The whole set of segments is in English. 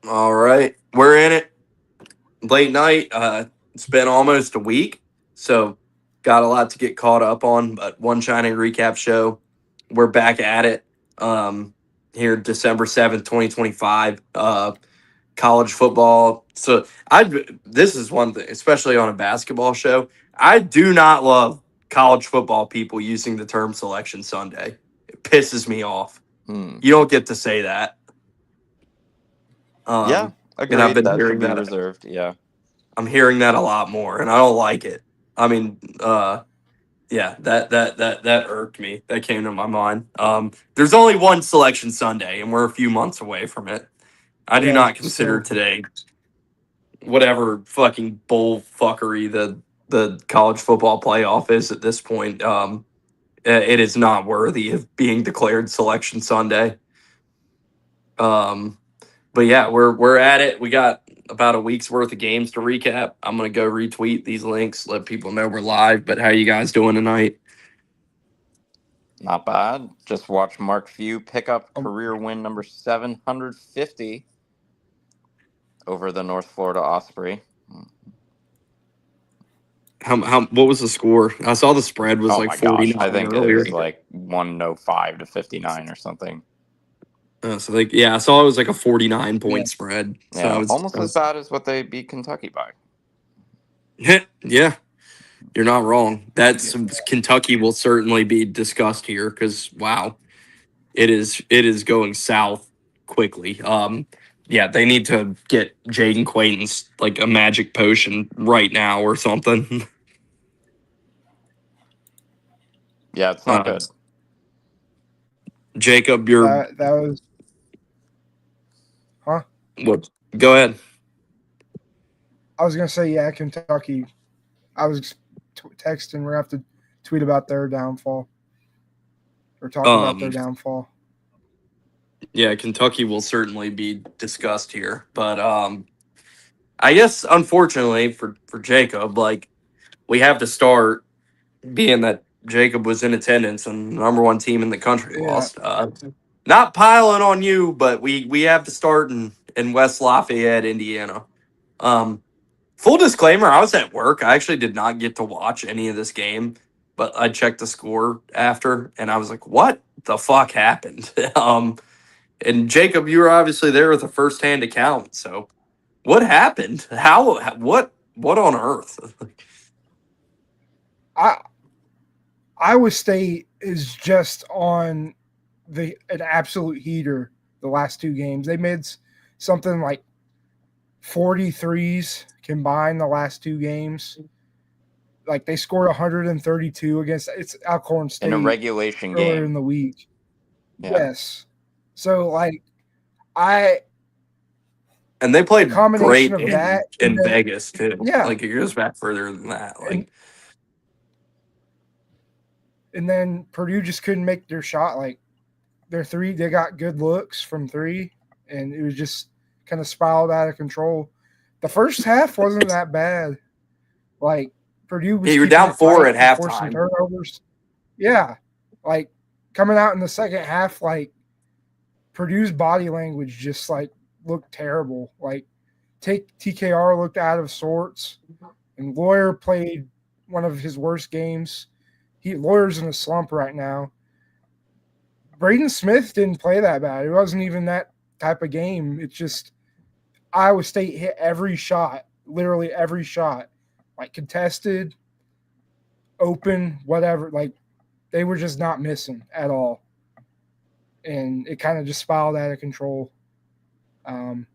All right, we're in it. Late night. It's been almost a week, so got a lot to get caught up on. But one shining recap show. We're back at it. Um, Here December 7th, 2025. College football. So I this is one thing, especially on a basketball show. I do not love college football people using the term Selection Sunday. It pisses me off. Hmm. You don't get to say that. Yeah, And I've agreed. been That should hearing be that. reserved. Yeah. I'm hearing that a lot more, and I don't like it. I mean, yeah, that irked me. That came to my mind. There's only one Selection Sunday, and we're a few months away from it. I do Yeah, not consider still. today whatever fucking bull fuckery the college football playoff is at this point. It is not worthy of being declared Selection Sunday. Um, but yeah, we're at it. We got about a week's worth of games to recap. I'm gonna go retweet these links, let people know we're live. But how you guys doing tonight? Not bad. Just watch Mark Few pick up Um, career win number 750 over the North Florida Osprey. How what was the score? I saw the spread was Oh like my gosh. I 49 think it earlier. was like 105 to 59 or something. So like yeah, I saw it was like a 49 yeah. point spread. So Yeah, almost as bad as what they beat Kentucky by. yeah, you're not wrong. That's Kentucky will certainly be discussed here because wow, it is going south quickly. Yeah, they need to get Jaden Quaintance like a magic potion right now or something. Yeah, it's not Uh, good. Jacob, you're That was huh? what? Go ahead. I was gonna say yeah, Kentucky. I was texting. We're gonna have to tweet about their downfall or talk about Um, their downfall. yeah, Kentucky will certainly be discussed here, but I guess unfortunately for Jacob, like we have to start being that Jacob was in attendance and the number one team in the country Yeah, lost. Not piling on you, but we have to start in West Lafayette, Indiana. Um, Full disclaimer, I was at work. I actually did not get to watch any of this game, but I checked the score after and I was like, what the fuck happened? And Jacob, you were obviously there with a first-hand account. So what happened? What on earth? I Iowa State is just on an absolute heater. The last two games, they made something like 43s combined the last two games. Like they scored 132 against it's Alcorn In a State regulation earlier game. in the week. Yeah. Yes. So like I And they the played combination great of that and in then Vegas too. yeah, Like it goes back further than that. and Like and then Purdue just couldn't make their shot. Like their three, they got good looks from three, and it was just kind of spiraled out of control. The first half wasn't that bad. Like Purdue yeah, was you were keeping down it four tight at and forcing halftime. turnovers. Yeah, like coming out in the second half, like Purdue's body language just like looked terrible. Like take TKR looked out of sorts, and Lawyer played one of his worst games. Lawyer's in a slump right now. Braden Smith didn't play that bad. It wasn't even that type of game. It's just Iowa State hit every shot, literally every shot, like contested, open, whatever. Like they were just not missing at all, and it kind of just spiraled out of control. Um,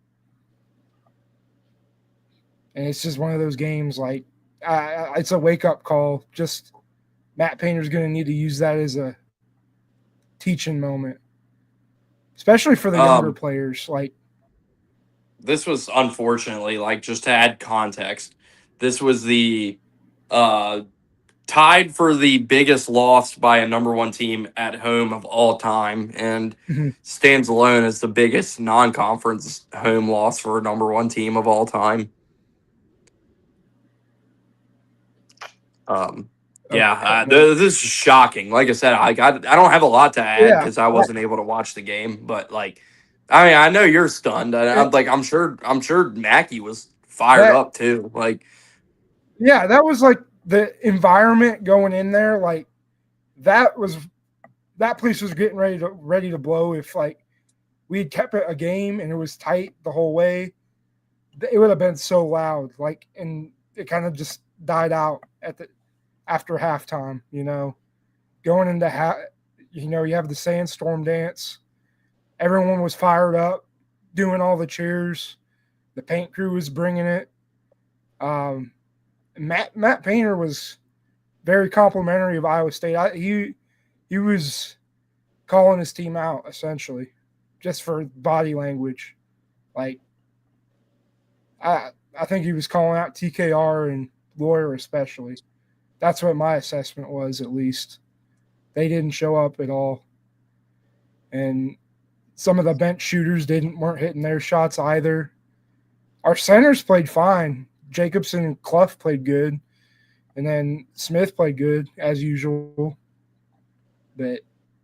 and it's just one of those games. Like it's a wake up call. Just Matt Painter's going to need to use that as a teaching moment, especially for the younger Um, players. Like this was unfortunately like just to add context. This was the uh tied for the biggest loss by a number one team at home of all time and stands alone as the biggest non-conference home loss for a number one team of all time. Um, yeah, well, this is shocking. Like I said, I don't have a lot to add yeah, because I wasn't able to watch the game, but like I mean, I know you're stunned. I'm It, like, I'm sure Mackey was fired that up too. Like, yeah, that was like the environment going in there. Like that was that place was getting ready to blow. If like we had kept it a game and it was tight the whole way, it would have been so loud. Like, and it kind of just died out after halftime. Going into you have the sandstorm dance. Everyone was fired up, doing all the cheers. The paint crew was bringing it. Um, Matt Painter was very complimentary of Iowa State. He was calling his team out essentially, just for body language. Like I think he was calling out TKR and Lawyer especially. That's what my assessment was, at least. They didn't show up at all, and some of the bench shooters weren't hitting their shots either. Our centers played fine. Jacobson and Clough played good, and then Smith played good as usual. But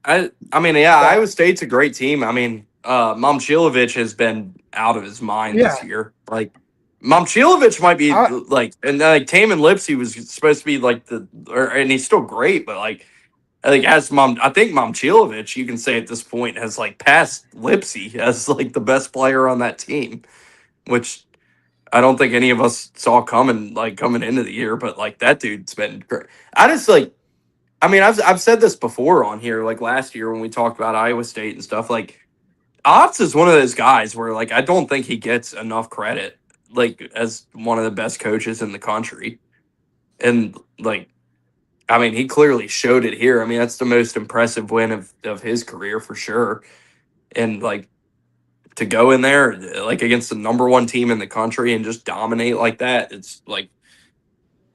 I mean, yeah, that, Iowa State's a great team. I mean, Momcilovic has been out of his mind yeah, this year. Like, Momcilovic might be I, like, and like Taman Lipsey was supposed to be like and he's still great, but like, I think Momcilovic, you can say at this point, has like passed Lipsey as like the best player on that team, which I don't think any of us saw coming into the year. But like that dude's been great. I just like, I mean, I've said this before on here, like last year when we talked about Iowa State and stuff. Like, Otts is one of those guys where like I don't think he gets enough credit, like as one of the best coaches in the country, and like I mean, he clearly showed it here. I mean, that's the most impressive win of his career for sure. And like to go in there like against the number one team in the country and just dominate like that, it's like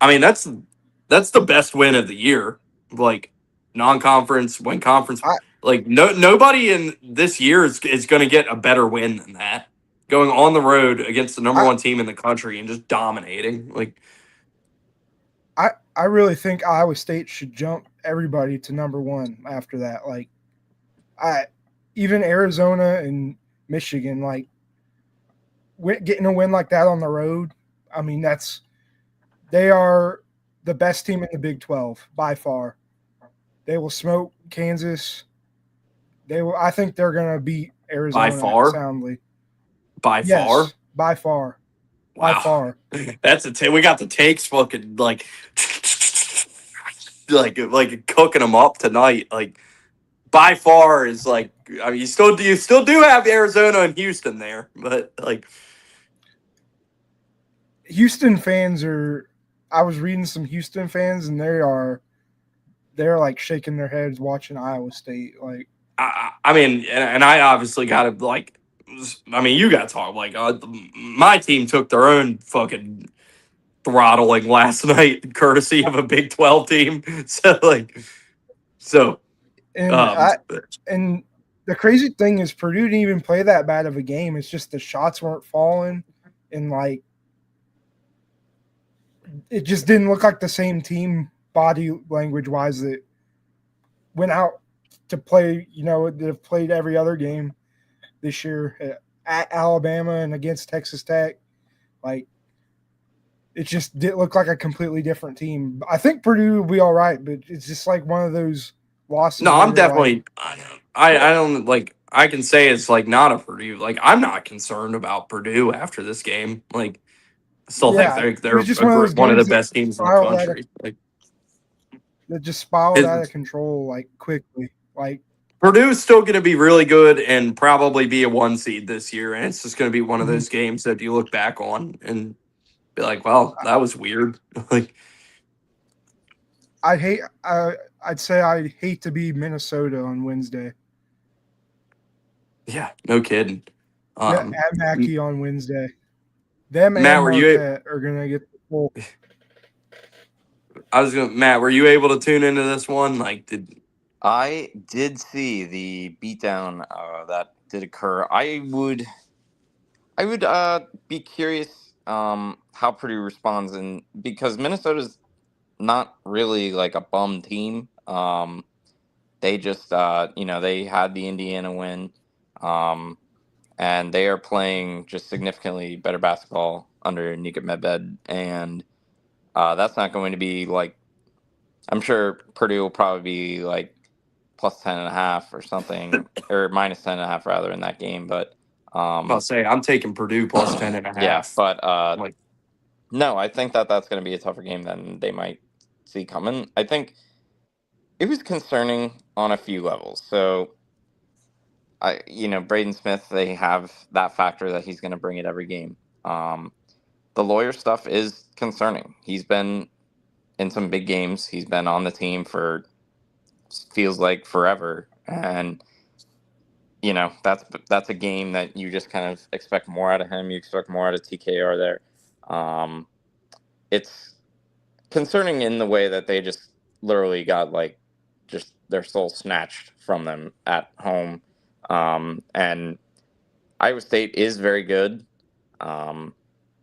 I mean, that's the best win of the year. Like non-conference, win conference. I, Like nobody in this year is going to get a better win than that. Going on the road against the number I, one team in the country and just dominating. Like I really think Iowa State should jump everybody to number one after that. Like, I even Arizona and Michigan, like getting a win like that on the road. I mean, they are the best team in the Big 12 by far. They will smoke Kansas. They will. I think they're going to beat by Arizona far, soundly. by far. Yes, by far, by Wow. far. That's we got the takes fucking like cooking them up tonight. Like by far is like I mean you still do have Arizona and Houston there, but like Houston fans are. I was reading some Houston fans, and they're like shaking their heads watching Iowa State. Like, I mean, and I obviously got to like. I mean, you got to talk like my team took their own fucking throttling last night, courtesy of a Big 12 team. So like, so and um, I and the crazy thing is Purdue didn't even play that bad of a game. It's just the shots weren't falling, and like it just didn't look like the same team body language wise that went out to play. They've played every other game this year at Alabama and against Texas Tech. Like, it just did look like a completely different team. I think Purdue will be all right, but it's just like one of those losses. no, where I'm you're definitely. like, I don't like. I can say it's like not a Purdue. Like I'm not concerned about Purdue after this game. Like I still think yeah, it they're was just one of those one of the games that best teams in the spiraled out of, country. Like that just spiraled out it, of control like quickly. Like, Purdue's still going to be really good and probably be a one seed this year, and it's just going to be one of those games that you look back on and be like, "Well, that was weird." Like, I'd say I'd hate to be Minnesota on Wednesday. yeah, no kidding. At Mackey on Wednesday. Them Matt, and were you? Marquette are gonna get the full. Matt, were you able to tune into this one? Like, I did see the beatdown that did occur. I would be curious how Purdue responds, and because Minnesota's not really like a bum team. They just they had the Indiana win. and they are playing just significantly better basketball under Nika Medved, and that's not going to be like. I'm sure Purdue will probably be like plus 10.5 or something, or minus 10.5 rather in that game. But I'll say I'm taking Purdue plus 10.5. yeah, but Like, no, I think that that's going to be a tougher game than they might see coming. I think it was concerning on a few levels. So Braden Smith, they have that factor that he's going to bring it every game. The lawyer stuff is concerning. He's been in some big games. He's been on the team for feels like forever, and that's a game that you just kind of expect more out of him. You expect more out of TKR there. It's concerning in the way that they just literally got like just their soul snatched from them at home, and Iowa State is very good.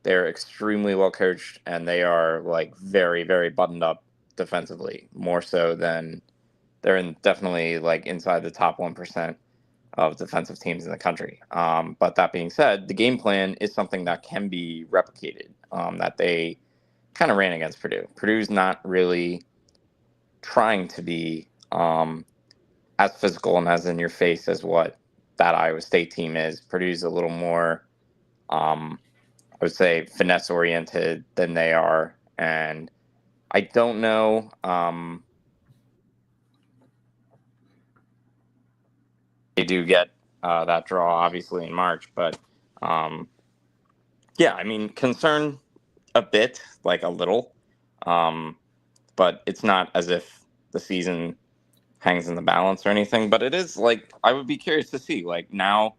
They're extremely well coached, and they are like very, very buttoned up defensively, more so than they're definitely like inside the top 1% of defensive teams in the country. But that being said, the game plan is something that can be replicated, that they kind of ran against Purdue. Purdue's not really trying to be as physical and as in your face as what that Iowa State team is. Purdue's a little more, I would say, finesse oriented than they are. And I don't know. They do get that draw, obviously, in March. But yeah, I mean, concern a bit, like a little. But it's not as if the season hangs in the balance or anything. But it is like, I would be curious to see, like, now,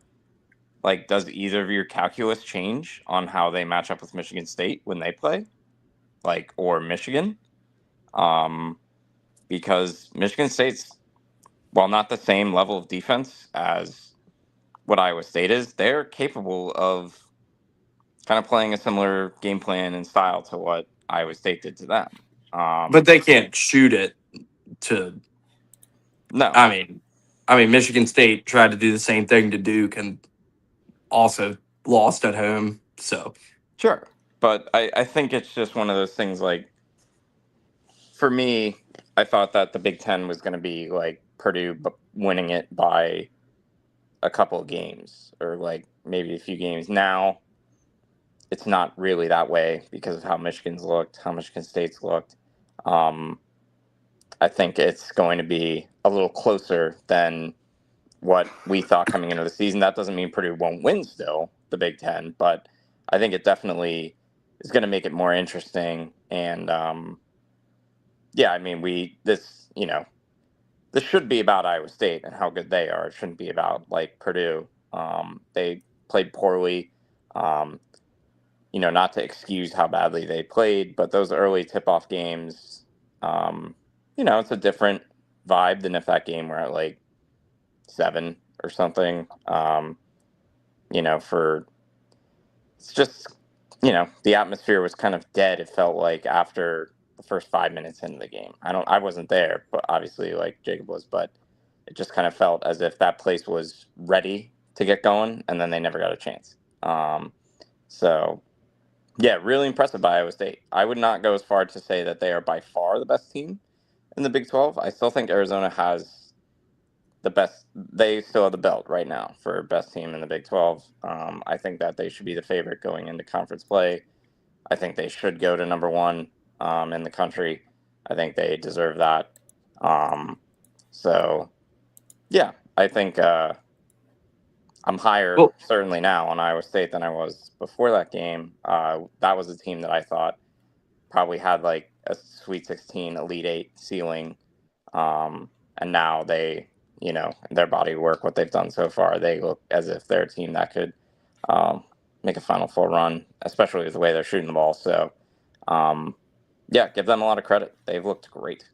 like, does either of your calculus change on how they match up with Michigan State when they play? Like, or Michigan? Because Michigan State's, while not the same level of defense as what Iowa State is, they're capable of kind of playing a similar game plan and style to what Iowa State did to them. but they can't shoot it to. No. I mean, Michigan State tried to do the same thing to Duke and also lost at home. So Sure. But I think it's just one of those things, like, for me, I thought that the Big Ten was going to be like Purdue winning it by a couple of games or like maybe a few games. Now it's not really that way because of how Michigan's looked, how Michigan State's looked. I think it's going to be a little closer than what we thought coming into the season. That doesn't mean Purdue won't win still, the Big Ten, but I think it definitely is going to make it more interesting. And yeah, I mean, this should be about Iowa State and how good they are. It shouldn't be about like Purdue. They played poorly. Not to excuse how badly they played, but those early tip-off games, it's a different vibe than if that game were at like 7 or something. It's just, the atmosphere was kind of dead. It felt like after the first 5 minutes into the game. I wasn't there, but obviously like Jacob was, but it just kind of felt as if that place was ready to get going and then they never got a chance. So yeah, really impressive by Iowa State. I would not go as far to say that they are by far the best team in the Big 12. I still think Arizona has the best. They still have the belt right now for best team in the Big 12. I think that they should be the favorite going into conference play. I think they should go to number 1 in the country. I think they deserve that. So, yeah, I think I'm higher certainly now on Iowa State than I was before that game. That was a team that I thought probably had like a Sweet 16, Elite 8 ceiling. And now they, their body of work, what they've done so far, they look as if they're a team that could make a Final Four run, especially with the way they're shooting the ball. So, yeah, give them a lot of credit. They've looked great.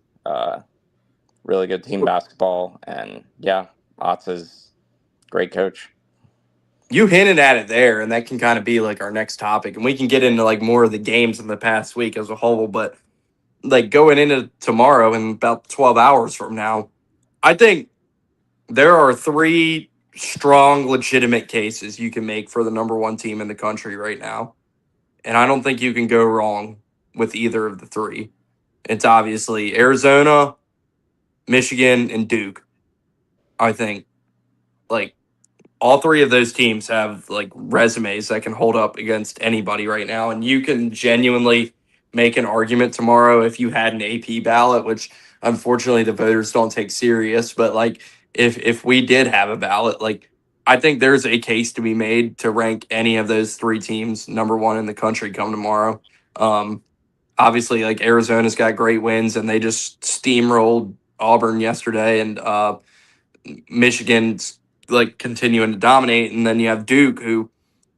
Really good team basketball. And, yeah, Otz is great coach. You hinted at it there, and that can kind of be like our next topic, and we can get into like more of the games in the past week as a whole. But like going into tomorrow and about 12 hours from now, I think there are 3 strong, legitimate cases you can make for the number one team in the country right now. And I don't think you can go wrong with either of the three. It's obviously Arizona, Michigan, and Duke. I think like all three of those teams have like resumes that can hold up against anybody right now. And you can genuinely make an argument tomorrow if you had an AP ballot, which unfortunately the voters don't take serious. But like if we did have a ballot, like I think there's a case to be made to rank any of those three teams number one in the country come tomorrow. Um, Obviously, like Arizona's got great wins and they just steamrolled Auburn yesterday, and Michigan's like continuing to dominate. And then you have Duke, who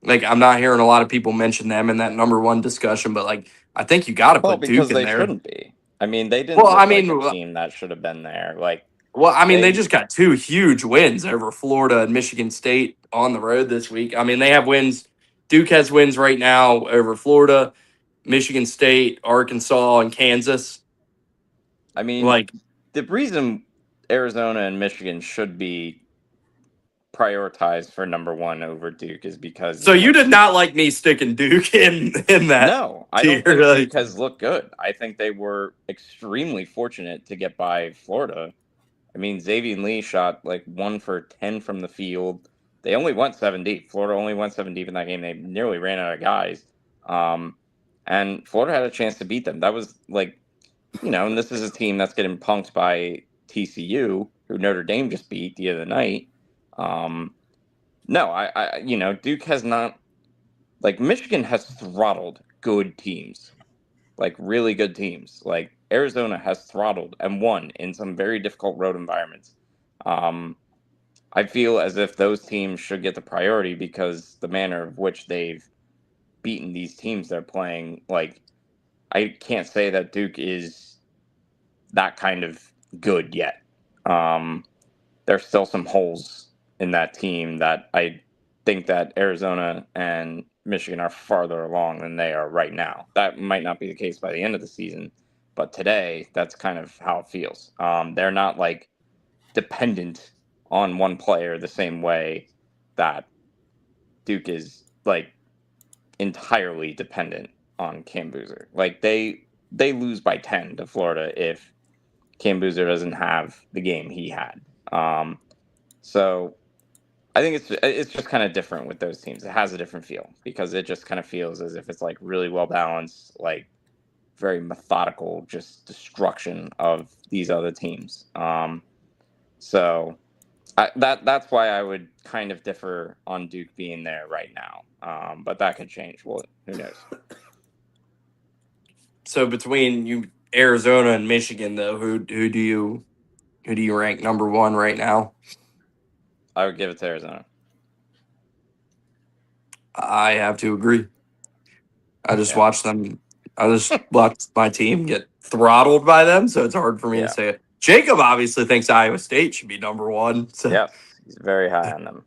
like I'm not hearing a lot of people mention them in that number one discussion, but like I think you got to Well, put Duke because in they there. shouldn't be. I mean, they didn't Well, I look like mean, a team that should have been there. Like they they, just got two huge wins over Florida and Michigan State on the road this week. I mean, they have wins. Duke has wins right now over Florida, Michigan State, Arkansas, and Kansas. I mean, Like, the reason Arizona and Michigan should be prioritized for number one over Duke is because so you did not like me sticking Duke in that no, I tier. don't think Like, Duke has looked good. I think they were extremely fortunate to get by Florida. I mean, Xavier Lee shot like 1 for 10 from the field. They only went 7 deep. Florida only went 7 deep in that game. They nearly ran out of guys. And Florida had a chance to beat them. That was like, and this is a team that's getting punked by TCU, who Notre Dame just beat the other night. No, Duke has not, like, Michigan has throttled good teams, like really good teams. Like Arizona has throttled and won in some very difficult road environments. I feel as if those teams should get the priority because the manner of which they've beaten these teams they're playing. Like, I can't say that Duke is that kind of good yet. There's still some holes in that team that I think that Arizona and Michigan are farther along than they are right now. That might not be the case by the end of the season, but today that's kind of how it feels. They're not like dependent on one player the same way that Duke is like entirely dependent on Cam Boozer. Like they lose by 10 to Florida if Cam Boozer doesn't have the game he had. So I think it's just kind of different with those teams. It has a different feel because it just kind of feels as if it's like really well balanced, like very methodical, just destruction of these other teams. So that's why I would kind of differ on Duke being there right now. But that could change. Well, who knows? so between you, Arizona and Michigan, though, who do you rank number one right now? I would give it to Arizona. I have to agree. I just watched my team get throttled by them, so it's hard for me to say it. Jacob obviously thinks Iowa State should be number one. So. Yes, he's very high on them.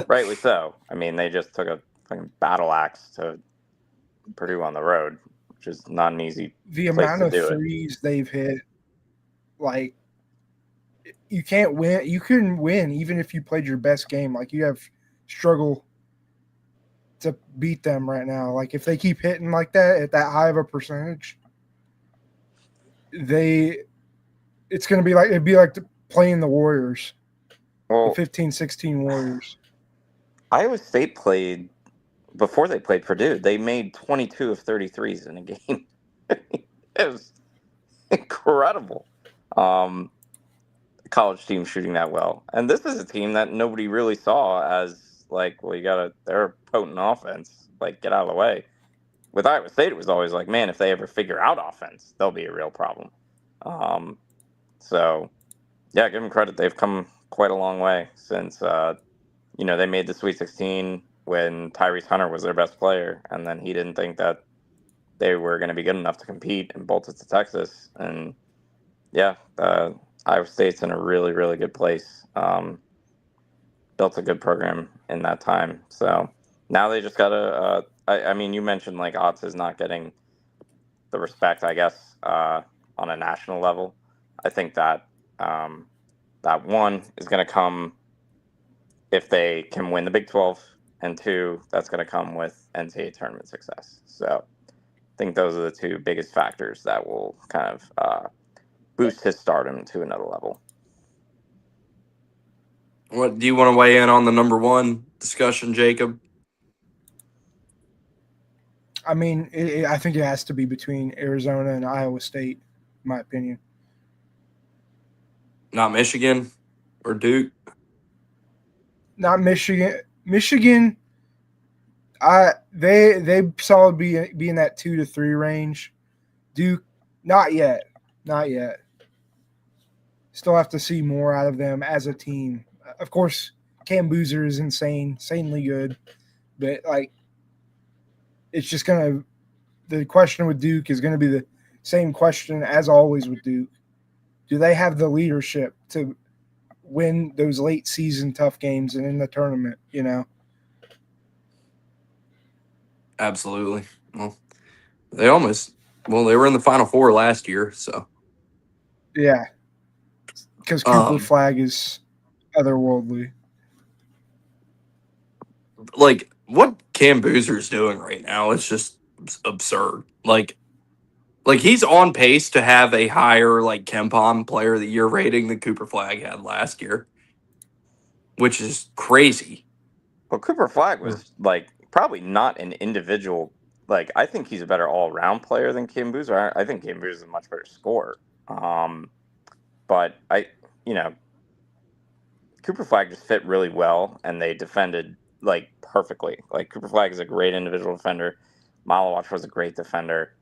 Rightly so. I mean, they just took a fucking battle axe to Purdue on the road, which is not an easy The place amount to of do it. threes they've hit, like, you can't win. You couldn't win even if you played your best game. Like, you have struggle to beat them right now. Like, if they keep hitting like that at that high of a percentage, it's going to be like, it'd be like playing the Warriors, Well, the 15-16 Warriors. Iowa State played, before they played Purdue, they made 22 of 33s in a game. It was incredible. College team shooting that well. And this is a team that nobody really saw as like, well, they're a potent offense. Like, get out of the way. With Iowa State, it was always like, man, if they ever figure out offense, they'll be a real problem. So, yeah, give them credit. They've come quite a long way since, they made the Sweet 16 when Tyrese Hunter was their best player. And then he didn't think that they were going to be good enough to compete and bolted to Texas. And, yeah, Iowa State's in a really, really good place. Built a good program in that time. So now they just got to, I mean, you mentioned like Otts is not getting the respect, I guess, on a national level. I think that that one is going to come if they can win the Big 12, and 2, that's going to come with NCAA tournament success. So I think those are the 2 biggest factors that will kind of boost his stardom to another level. What do you want to weigh in on the number 1 discussion, Jacob? I mean, I think it has to be between Arizona and Iowa State, in my opinion. Not Michigan or Duke? Not Michigan. Michigan, they solid be in that 2 to 3 range. Duke, not yet. Not yet. Still have to see more out of them as a team. Of course, Cam Boozer is insanely good, but like, it's just gonna. The question with Duke is going to be the same question as always with Duke. Do they have the leadership to win those late season tough games and in the tournament? You know. Absolutely. Well, they were in the Final Four last year, so. Yeah, because Cooper Flag is otherworldly. Like, what Cam Boozer's doing right now is just absurd. Like he's on pace to have a higher like KenPom Player of the Year rating than Cooper Flag had last year, which is crazy. Well, Cooper Flag was like probably not an individual. Like, I think he's a better all-around player than Cam Boozer. I think Cam Boozer is a much better scorer. But Cooper Flag just fit really well, and they defended like perfectly. Like, Cooper Flag is a great individual defender. Malawach was a great defender.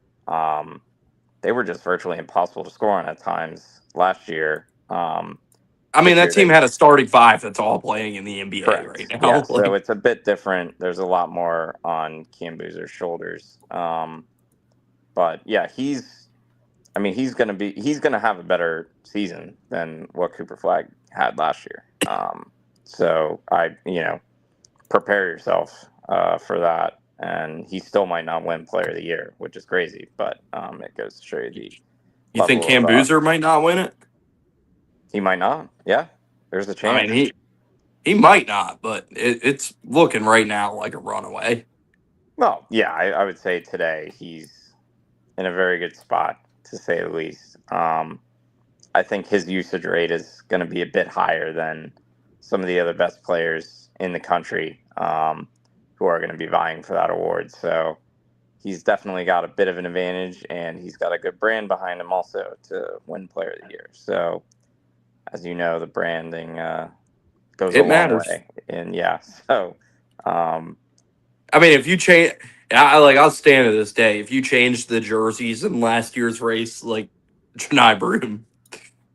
They were just virtually impossible to score on at times last year. I mean, that team had a starting 5 that's all playing in the NBA correct. right now. Yeah, so it's a bit different. There's a lot more on Cam Boozer's shoulders. But yeah, he's gonna have a better season than what Cooper Flag had last year. So prepare yourself for that. And he still might not win Player of the Year, which is crazy. But it goes to show you the. You think Cam Boozer might not win it? He might not. Yeah, there's a chance. I mean, he might not, but it's looking right now like a runaway. Well, yeah, I would say today he's in a very good spot, to say the least. I think his usage rate is going to be a bit higher than some of the other best players in the country who are going to be vying for that award. So he's definitely got a bit of an advantage, and he's got a good brand behind him also to win Player of the Year. So, as you know, the branding goes a long way. And yeah, so. I mean, if you change, I'll stand to this day. If you change the jerseys in last year's race, like Janai Broom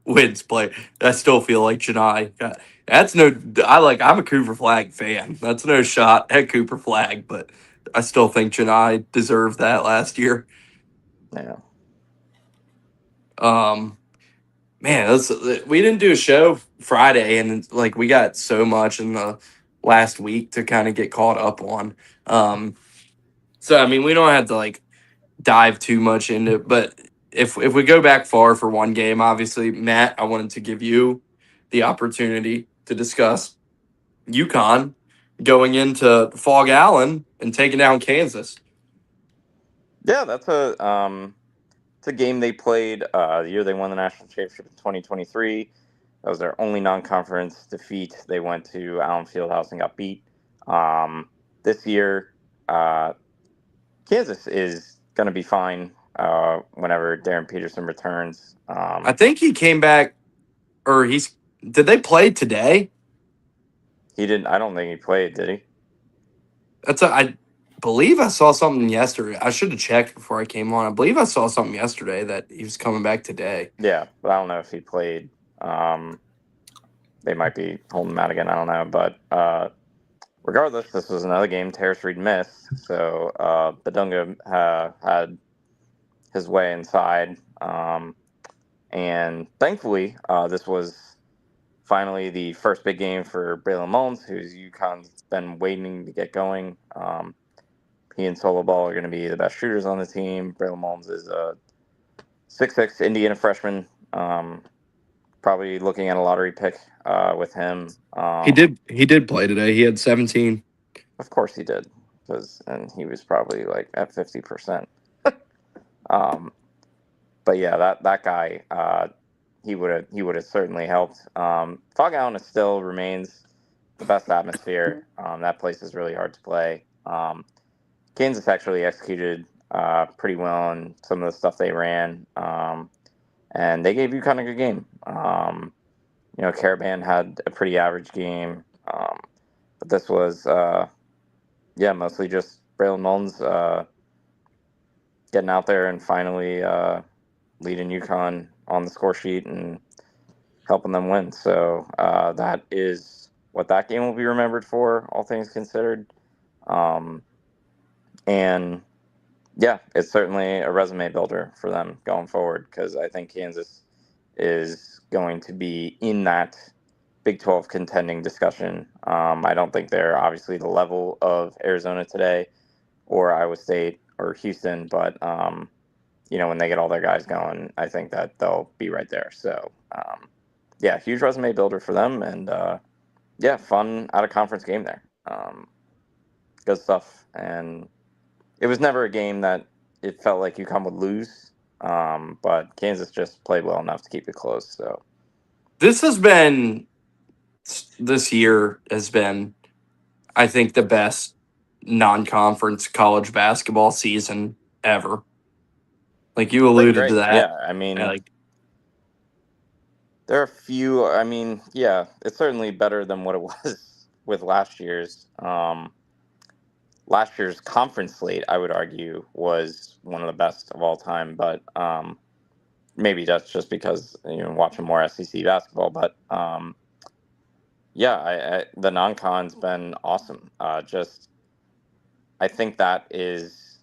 wins play, I still feel like Janai. I'm a Cooper Flag fan. That's no shot at Cooper Flag, but I still think Janai deserved that last year. Yeah. Man, we didn't do a show Friday, and like we got so much in the last week to kind of get caught up on. So I mean, we don't have to like dive too much into it, but if we go back far for one game, obviously, Matt, I wanted to give you the opportunity to discuss UConn going into Fog Allen and taking down Kansas. Yeah, it's a game they played the year they won the national championship in 2023. That was their only non-conference defeat. They went to Allen Fieldhouse and got beat. This year, Kansas is going to be fine whenever Darren Peterson returns. I think he came back, or did they play today? He didn't. I don't think he played, did he? I believe I saw something yesterday. I should have checked before I came on. I believe I saw something yesterday that he was coming back today. Yeah, but I don't know if he played. They might be holding him out again. I don't know. But regardless, this was another game Terrace Reed missed. So Badunga had his way inside. And thankfully, this was finally the first big game for Braylon Mullins, who's UConn's been waiting to get going. He and Solo Ball are going to be the best shooters on the team. Braylon Mullins is a 6'6" Indiana freshman. probably looking at a lottery pick with him. He did play today. He had 17. Of course he did, and he was probably like at 50%. But yeah, that guy, he would have certainly helped. Fog Island still remains the best atmosphere. That place is really hard to play. Kansas actually executed pretty well on some of the stuff they ran, and they gave UConn a good game. Caravan had a pretty average game, but this was mostly just Braylon Mullins getting out there and finally leading UConn on the score sheet and helping them win. So that is what that game will be remembered for, all things considered. And yeah, it's certainly a resume builder for them going forward, because I think Kansas is going to be in that Big 12 contending discussion. I don't think they're obviously the level of Arizona today or Iowa State or Houston, but when they get all their guys going, I think that they'll be right there. So huge resume builder for them, and fun out of conference game there. Good stuff. And it was never a game that it felt like UConn would lose, but Kansas just played well enough to keep it close. So This year has been, I think, the best non-conference college basketball season ever. Like you alluded to that. Yeah, I mean, there are a few. I mean, yeah, it's certainly better than what it was with last year's. Last year's conference slate, I would argue, was one of the best of all time. But maybe that's just because watching more SEC basketball. But the non-con's been awesome. I think that is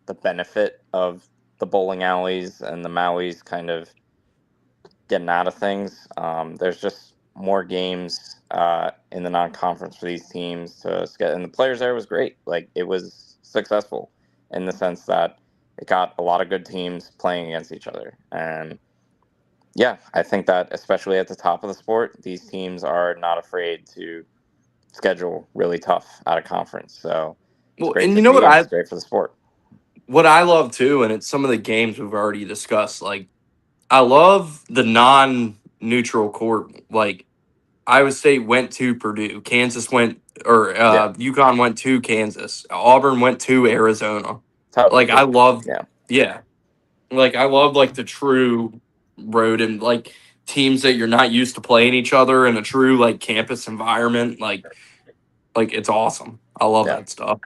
the benefit of the bowling alleys and the Maui's kind of getting out of things. There's just more games in the non-conference for these teams to get, and the players there was great. Like, it was successful in the sense that it got a lot of good teams playing against each other. And yeah, I think that especially at the top of the sport, these teams are not afraid to schedule really tough out of conference. So it's great to see, it's great for the sport. What I love too, and it's some of the games we've already discussed, like I love the non-neutral court. Like Iowa State went to Purdue, Kansas went, or UConn went to Kansas, Auburn went to Arizona. Like I love, like I love like the true road and like teams that you're not used to playing each other in a true like campus environment. Like it's awesome. I love that stuff.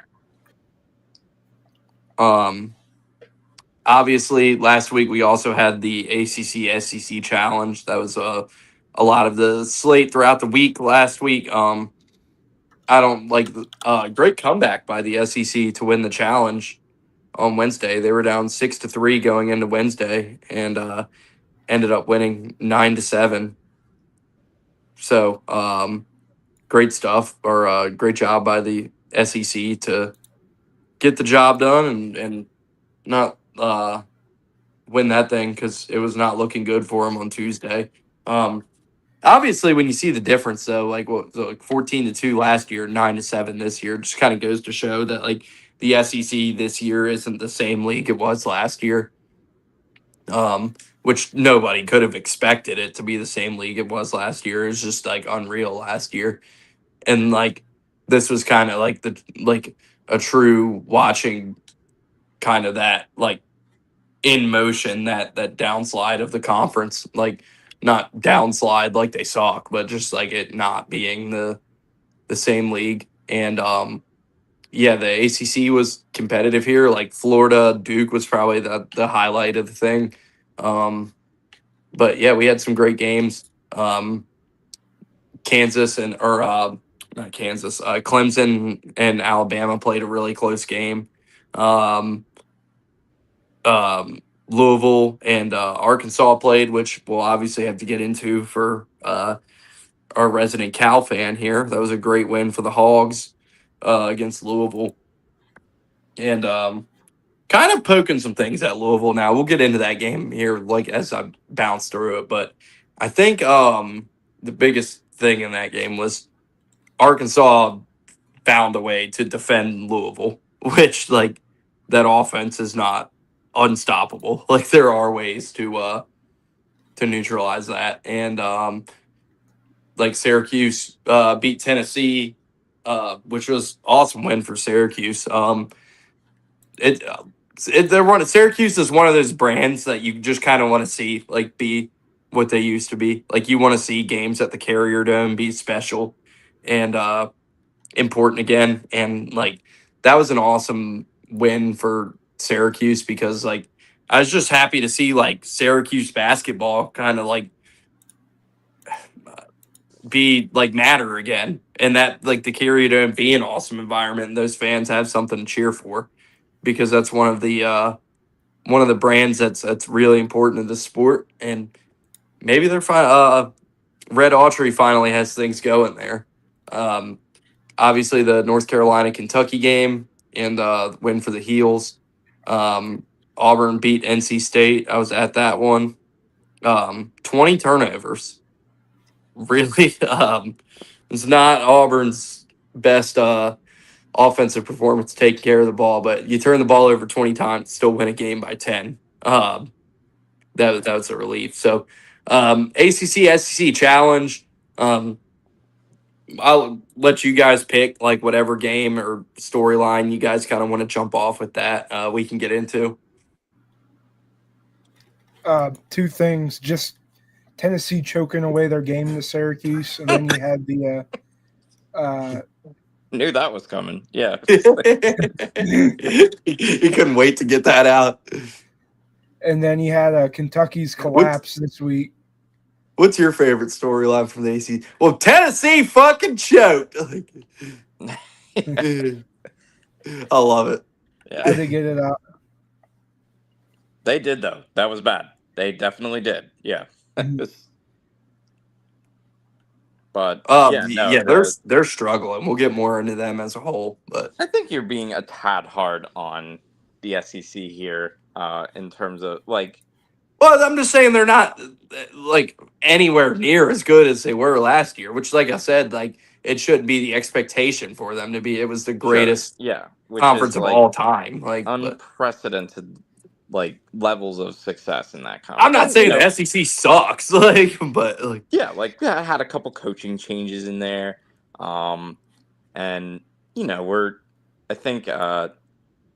Obviously, last week we also had the ACC SEC Challenge. That was a lot of the slate throughout the week last week. I don't like great comeback by the SEC to win the challenge on Wednesday. They were down 6-3 going into Wednesday and ended up winning 9-7. So great stuff, or great job by the SEC to get the job done and not win that thing, because it was not looking good for them on Tuesday. Obviously, when you see the difference, though, like 14-2 last year, 9-7 this year, just kind of goes to show that like the SEC this year isn't the same league it was last year. Which nobody could have expected it to be the same league it was last year. It was just like unreal last year, and like this was kind of like a true watching kind of that like in motion, that downslide of the conference, like not downslide like they suck, but just like it not being the same league. And the ACC was competitive here. Like Florida Duke was probably the highlight of the thing. But yeah, we had some great games. Kansas and or not Kansas, Clemson and Alabama played a really close game. Louisville and Arkansas played, which we'll obviously have to get into for our resident Cal fan here. That was a great win for the Hogs against Louisville. And kind of poking some things at Louisville now. We'll get into that game here like as I bounce through it. But I think the biggest thing in that game was Arkansas found a way to defend Louisville, which like that offense is not unstoppable. Like there are ways to neutralize that, and like Syracuse beat Tennessee, which was awesome win for Syracuse. It, they're one. Syracuse is one of those brands that you just kind of want to see like be what they used to be. Like you want to see games at the Carrier Dome be special and important again. And like that was an awesome win for Syracuse because like I was just happy to see like Syracuse basketball kind of like be like matter again, and that like the Carrier Dome be an awesome environment, and those fans have something to cheer for because that's one of the brands that's really important to the sport, and maybe they're fine. Red Autry finally has things going there. Um, Obviously, the North Carolina Kentucky game and win for the Heels. Auburn beat NC State. I was at that one. 20 turnovers. Really, it's not Auburn's best offensive performance taking care of the ball, but you turn the ball over 20 times, still win a game by 10. That was a relief. So, ACC SEC challenge. I'll let you guys pick like whatever game or storyline you guys kind of want to jump off with that. We can get into. Two things: just Tennessee choking away their game to Syracuse, and then you had the Knew that was coming. Yeah. He couldn't wait to get that out. and then you had Kentucky's collapse this week. What's your favorite storyline from the ACC? Well, Tennessee fucking choked. I love it. Yeah. Had to get it out. They did though. That was bad. They definitely did. Yeah. But they're struggling. We'll get more into them as a whole, but I think you're being a tad hard on the SEC here in terms of like. Well, I'm just saying they're not like anywhere near as good as they were last year. Which, like I said, like it shouldn't be the expectation for them to be. It was the greatest conference of all time. Like unprecedented. Like levels of success in that conference. I'm not saying the SEC sucks, like, but like I had a couple coaching changes in there, and I think the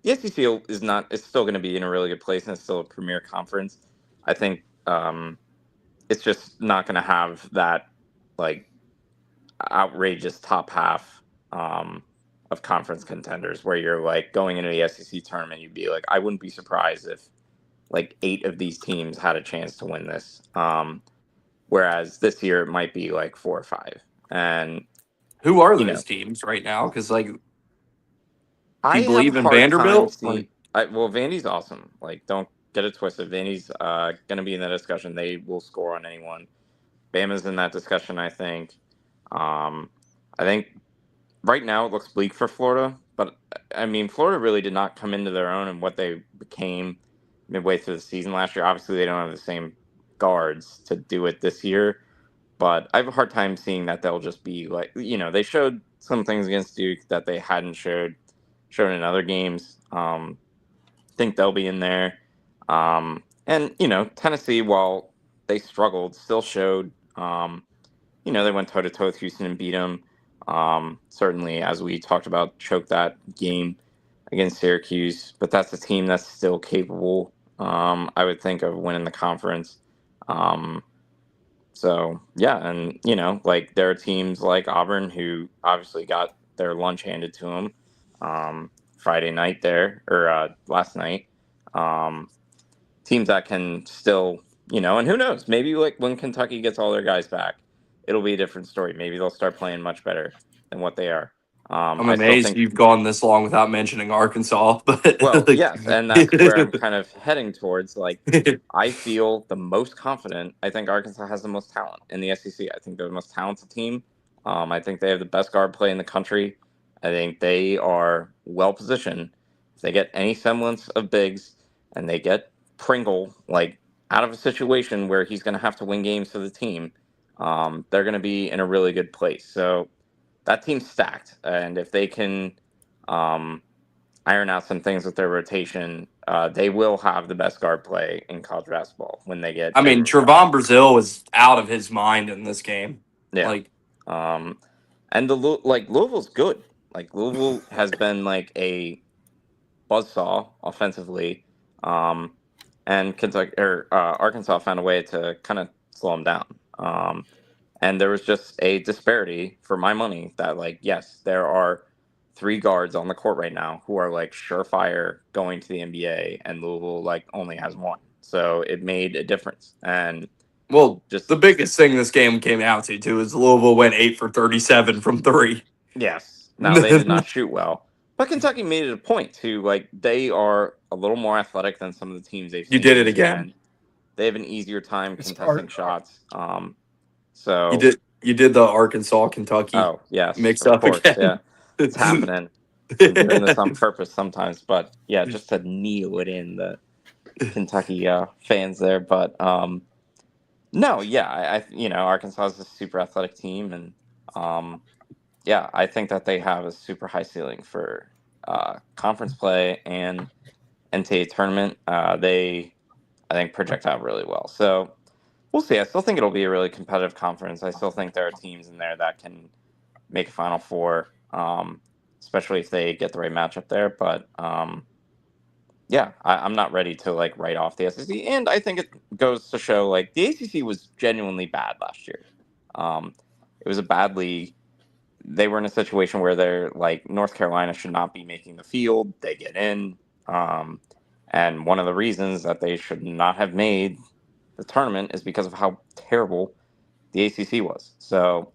SEC is not. It's still going to be in a really good place, and it's still a premier conference. I think it's just not going to have that like outrageous top half of conference contenders where you're like going into the SEC tournament, you'd be like, I wouldn't be surprised if like 8 of these teams had a chance to win this. Whereas this year it might be like 4 or 5. And who are those teams right now? Because like, do you believe in Vanderbilt? Well, Vandy's awesome. Like, don't get it twisted. Vandy's going to be in that discussion. They will score on anyone. Bama's in that discussion, I think. I think right now it looks bleak for Florida, but I mean, Florida really did not come into their own and what they became midway through the season last year. Obviously, they don't have the same guards to do it this year, but I have a hard time seeing that they'll just be like, they showed some things against Duke that they hadn't shown in other games. Think they'll be in there. And, Tennessee, while they struggled, still showed, they went toe-to-toe with Houston and beat them. Certainly, as we talked about, choked that game against Syracuse, but that's a team that's still capable, I would think, of winning the conference. So, yeah, and, like there are teams like Auburn who obviously got their lunch handed to them Friday night there, or last night. Teams that can still, and who knows, maybe like when Kentucky gets all their guys back, it'll be a different story. Maybe they'll start playing much better than what they are. I'm amazed you've gone this long without mentioning Arkansas. But well, yes, and that's where I'm kind of heading towards. Like, I feel the most confident. I think Arkansas has the most talent in the SEC. I think they're the most talented team. I think they have the best guard play in the country. I think they are well positioned. If they get any semblance of bigs and they get Pringle like out of a situation where he's going to have to win games for the team, they're going to be in a really good place. So that team's stacked, and if they can iron out some things with their rotation, they will have the best guard play in college basketball when they get. I mean, Trevon Brazile was out of his mind in this game. Yeah. Like, and Louisville's good. Like Louisville has been like a buzzsaw offensively, and Kentucky or Arkansas found a way to kind of slow them down. And there was just a disparity for my money that, like, yes, there are 3 guards on the court right now who are like surefire going to the NBA, and Louisville like only has 1. So it made a difference. And well, just the biggest thing this game came out to too is Louisville went 8 for 37 from 3. Yes. Now they did not shoot well, but Kentucky made it a point to, like, they are a little more athletic than some of the teams they've seen. You did it again. They have an easier time contesting shots. So you did the Arkansas Kentucky. Oh yes, mix up course, again. Yeah, it's happening. I'm doing this on purpose sometimes, but yeah, just to kneel it in the Kentucky fans there. But no, yeah, Arkansas is a super athletic team, and yeah, I think that they have a super high ceiling for conference play and NCAA tournament. They, I think, project out really well. So we'll see. I still think it'll be a really competitive conference. I still think there are teams in there that can make a Final Four, especially if they get the right matchup there. But yeah, I'm not ready to like write off the SEC, and I think it goes to show like the ACC was genuinely bad last year. It was a bad league. They were in a situation where they're like North Carolina should not be making the field. They get in, and one of the reasons that they should not have made the tournament is because of how terrible the ACC was. So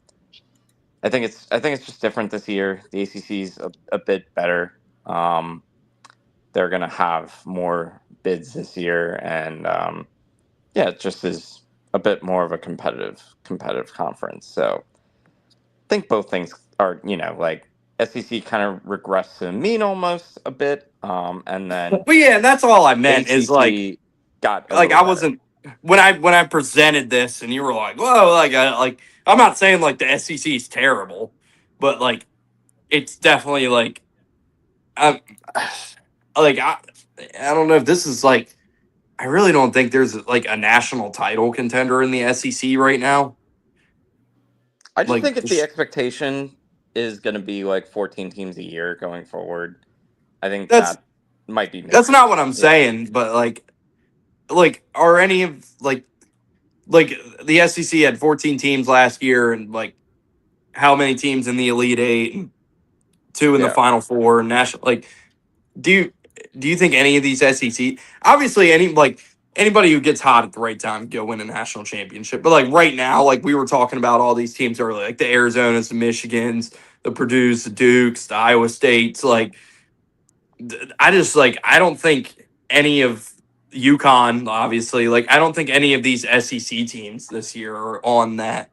I think it's just different this year. The ACC's a bit better. They're gonna have more bids this year, and yeah, it just is a bit more of a competitive conference. So I think both things are, like SEC kind of regressed to the mean almost a bit, and then But yeah, that's all I meant ACC is like got I better. wasn't when I presented this and you were like, whoa, like I'm not saying like the SEC is terrible, but like it's definitely like I don't know if this is like I really don't think there's like a national title contender in the SEC right now. I just think if the expectation is going to be like 14 teams a year going forward, I think that might be. That's not what I'm saying, but like are any of like the SEC had 14 teams last year, and like how many teams in the Elite Eight, and 2 in the Final Four, and national? Like, do you think any of these SEC? Obviously, anybody who gets hot at the right time go win a national championship. But like right now, like we were talking about all these teams earlier, like the Arizonas, the Michigans, the Purdue's, the Dukes, the Iowa States. Like, I don't think any of UConn, obviously, like I don't think any of these SEC teams this year are on that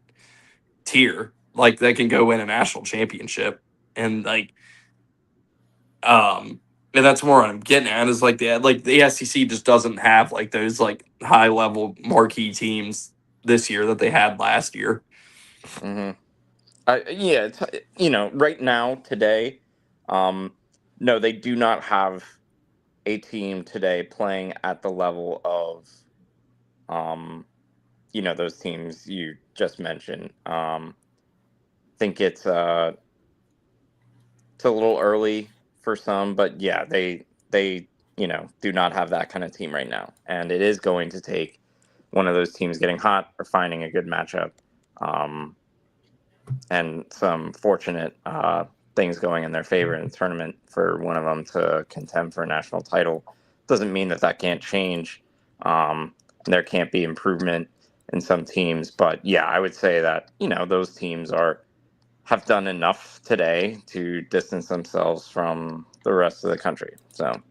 tier. Like they can go win a national championship, and like, and that's more what I'm getting at is like the SEC just doesn't have like those like high level marquee teams this year that they had last year. Mm-hmm. Yeah, it's, right now today, no, they do not have a team today playing at the level of, those teams you just mentioned. I think it's a little early for some, but yeah, they do not have that kind of team right now, and it is going to take one of those teams getting hot or finding a good matchup, and some fortunate things going in their favor in the tournament for one of them to contend for a national title. Doesn't mean that can't change. There can't be improvement in some teams, but yeah, I would say that those teams have done enough today to distance themselves from the rest of the country. So,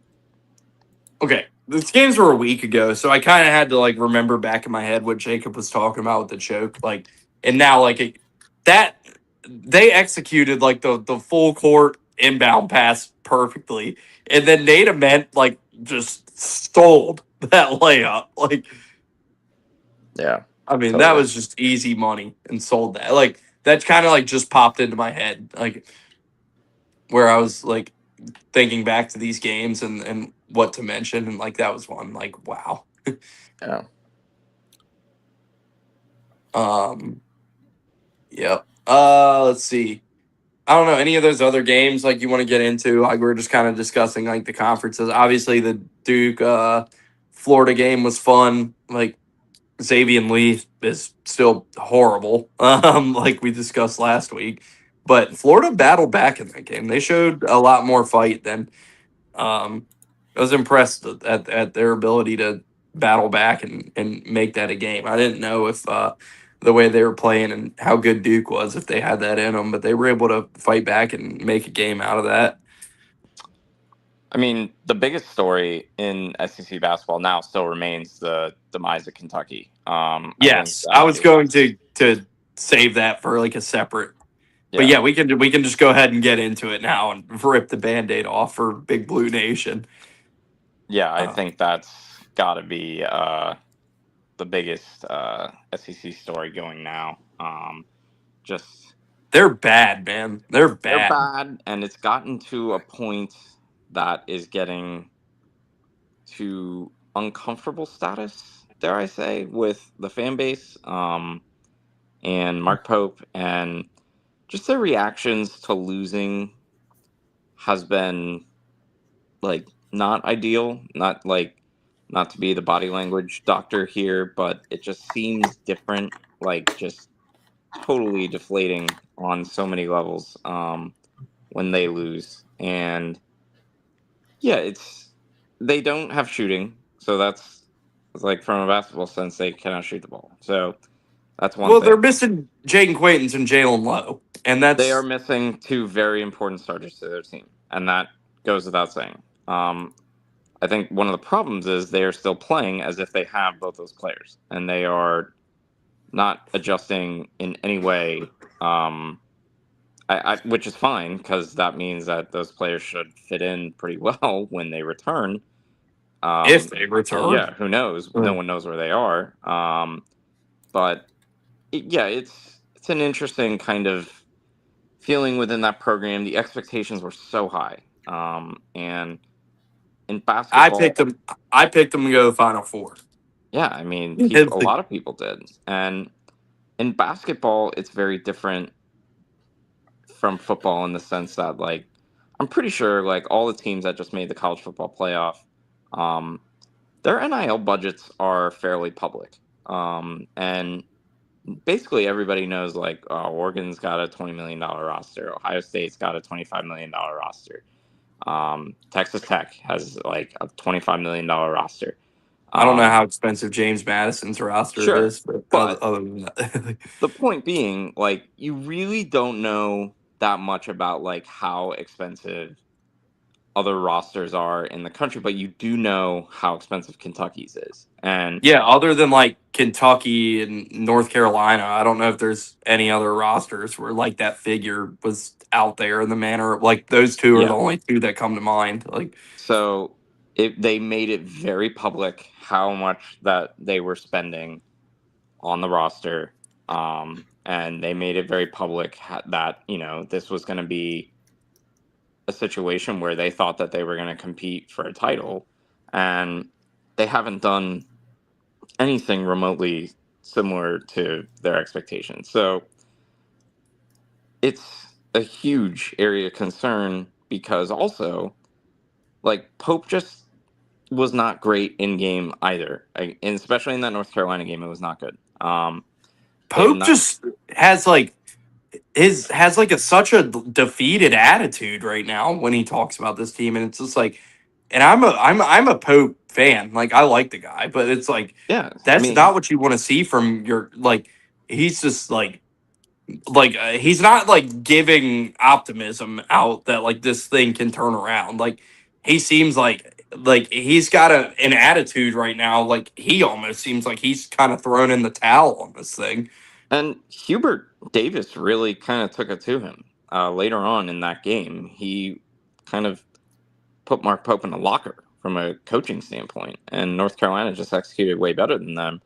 okay, these games were a week ago, so I kind of had to like remember back in my head what Jacob was talking about with the choke, like, and now like that they executed like the full court inbound pass perfectly, and then Nate Ament like just stole that layup, like Yeah. I mean, that Totally. was just easy money and sold that. Like, that kind of like just popped into my head. Like, where I was like thinking back to these games and what to mention. And like, that was one. Like, wow. Yeah. Yep. Let's see. I don't know any of those other games like you want to get into. Like we're just kind of discussing like the conferences. Obviously, the Duke Florida game was fun. Like Xavier Lee is still horrible, like we discussed last week. But Florida battled back in that game. They showed a lot more fight than I was impressed at their ability to battle back and make that a game. I didn't know if the way they were playing and how good Duke was, if they had that in them, but they were able to fight back and make a game out of that. I mean, the biggest story in SEC basketball now still remains the demise of Kentucky. I think Yes, I that was going to save that for like a separate. But yeah, yeah, we can just go ahead and get into it now and rip the Band-Aid off for Big Blue Nation. yeah, I Uh, think that's got to be the biggest SEC story going now. Just they're bad, man. They're they're bad. bad, and it's gotten to a point that is getting to uncomfortable status, dare I say, with the fan base, and Mark Pope, and just their reactions to losing has been like not ideal. Not to be the body language doctor here, but it just seems different. Like just totally deflating on so many levels when they lose. And yeah, they don't have shooting, so that's like from a basketball sense they cannot shoot the ball. So that's one Well, they're thing. missing Jaden Quaintance and Jalen Lowe, and They are that's missing two very important starters to their team, and that goes without saying. I think one of the problems is they are still playing as if they have both those players, and they are not adjusting in any way. Which is fine because that means that those players should fit in pretty well when they return. if they return. Yeah, who knows? No one knows where they are. But yeah, it's an interesting kind of feeling within that program. The expectations were so high, and in I basketball, picked them. I picked them to go to the Final Four. yeah, I mean, a If the- lot of people did, and in basketball, it's very different from football in the sense that, like, I'm pretty sure, like, all the teams that just made the college football playoff, um, their NIL budgets are fairly public, and basically everybody knows, like, Oregon's got a $20 million roster, Ohio State's got a $25 million roster, Texas Tech has like a $25 million roster. I don't know how Um, expensive James Madison's roster sure, is, but but other than that, the point being, like, you really don't know that much about like how expensive other rosters are in the country, but you do know how expensive Kentucky's is. And yeah, other than like Kentucky and North Carolina, I don't know if there's any other rosters where like that figure was out there in the manner of like those two are the yeah, only two that come to mind. Like, so they made it very public how much that they were spending on the roster. And they made it very public that, this was going to be a situation where they thought that they were going to compete for a title. And they haven't done anything remotely similar to their expectations. So it's a huge area of concern because also, like, Pope just was not great in game either. And especially in that North Carolina game, it was not good. They have Pope not. just has like has like such a defeated attitude right now when he talks about this team, and it's just like, and I'm a Pope fan, like I like the guy, but it's like Yeah, I that's mean, not what you want to see from your like. He's just like he's not like giving optimism out that like this thing can turn around. Like he seems like he's got an attitude right now. Like he almost seems like he's kind of thrown in the towel on this thing. and Hubert Davis really kind of took it to him later on in that game. He kind of put Mark Pope in a locker from a coaching standpoint, and North Carolina just executed way better than them.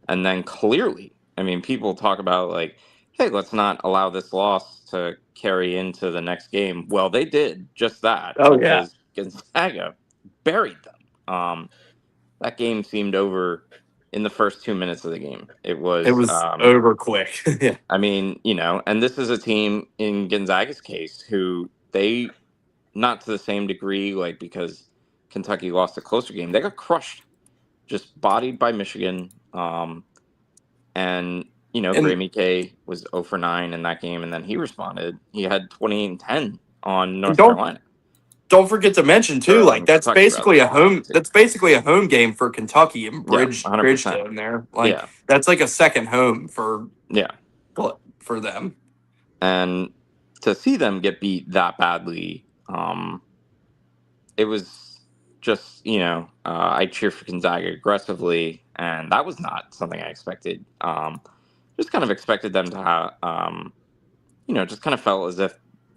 And then clearly, I mean, people talk about like, hey, let's not allow this loss to carry into the next game. Well, they did just that Oh yeah, because Gonzaga buried them. That game seemed over in the first 2 minutes of the game. It it was, was over quick. Yeah, I mean, and this is a team in Gonzaga's case who they, not to the same degree, like because Kentucky lost a closer game, they got crushed, just bodied by Michigan. And and Grammy K was 0 for 9 in that game, and then he responded. He had 28 and 10 on and North Carolina. don't forget to mention too, Or like on Kentucky, rather. that's basically a home game for Kentucky and Yeah, 100%. Bridgestone there. Like Yeah. that's like a second home for Yeah. them. And to see them get beat that badly, it was just, I cheer for Gonzaga aggressively, and that was not something I expected. Just kind of expected them to have, just kind of felt as if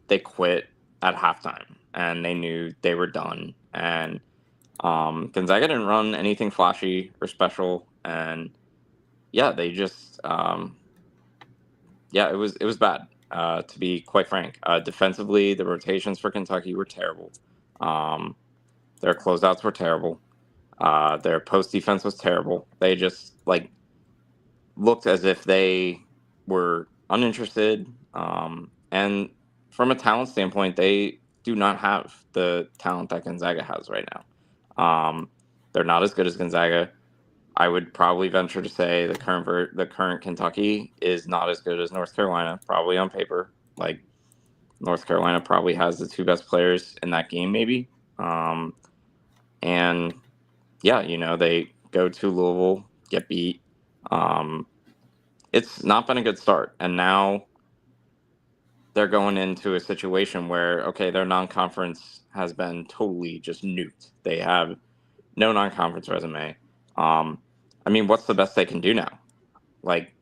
they quit at halftime and they knew they were done. And Gonzaga didn't run anything flashy or special, and yeah, they just, it was bad. To be quite frank, defensively, the rotations for Kentucky were terrible. Their closeouts were terrible. Their post defense was terrible. They just looked as if they were uninterested. And from a talent standpoint, they do not have the talent that Gonzaga has right now. They're not as good as Gonzaga. I would probably venture to say the current Kentucky is not as good as North Carolina, probably on paper. Like North Carolina probably has the two best players in that game, maybe. And yeah, they go to Louisville, get beat. It's not been a good start, and now they're going into a situation where their non-conference has been totally just nuked. They have no non-conference resume. I mean, what's the best they can do now? Like,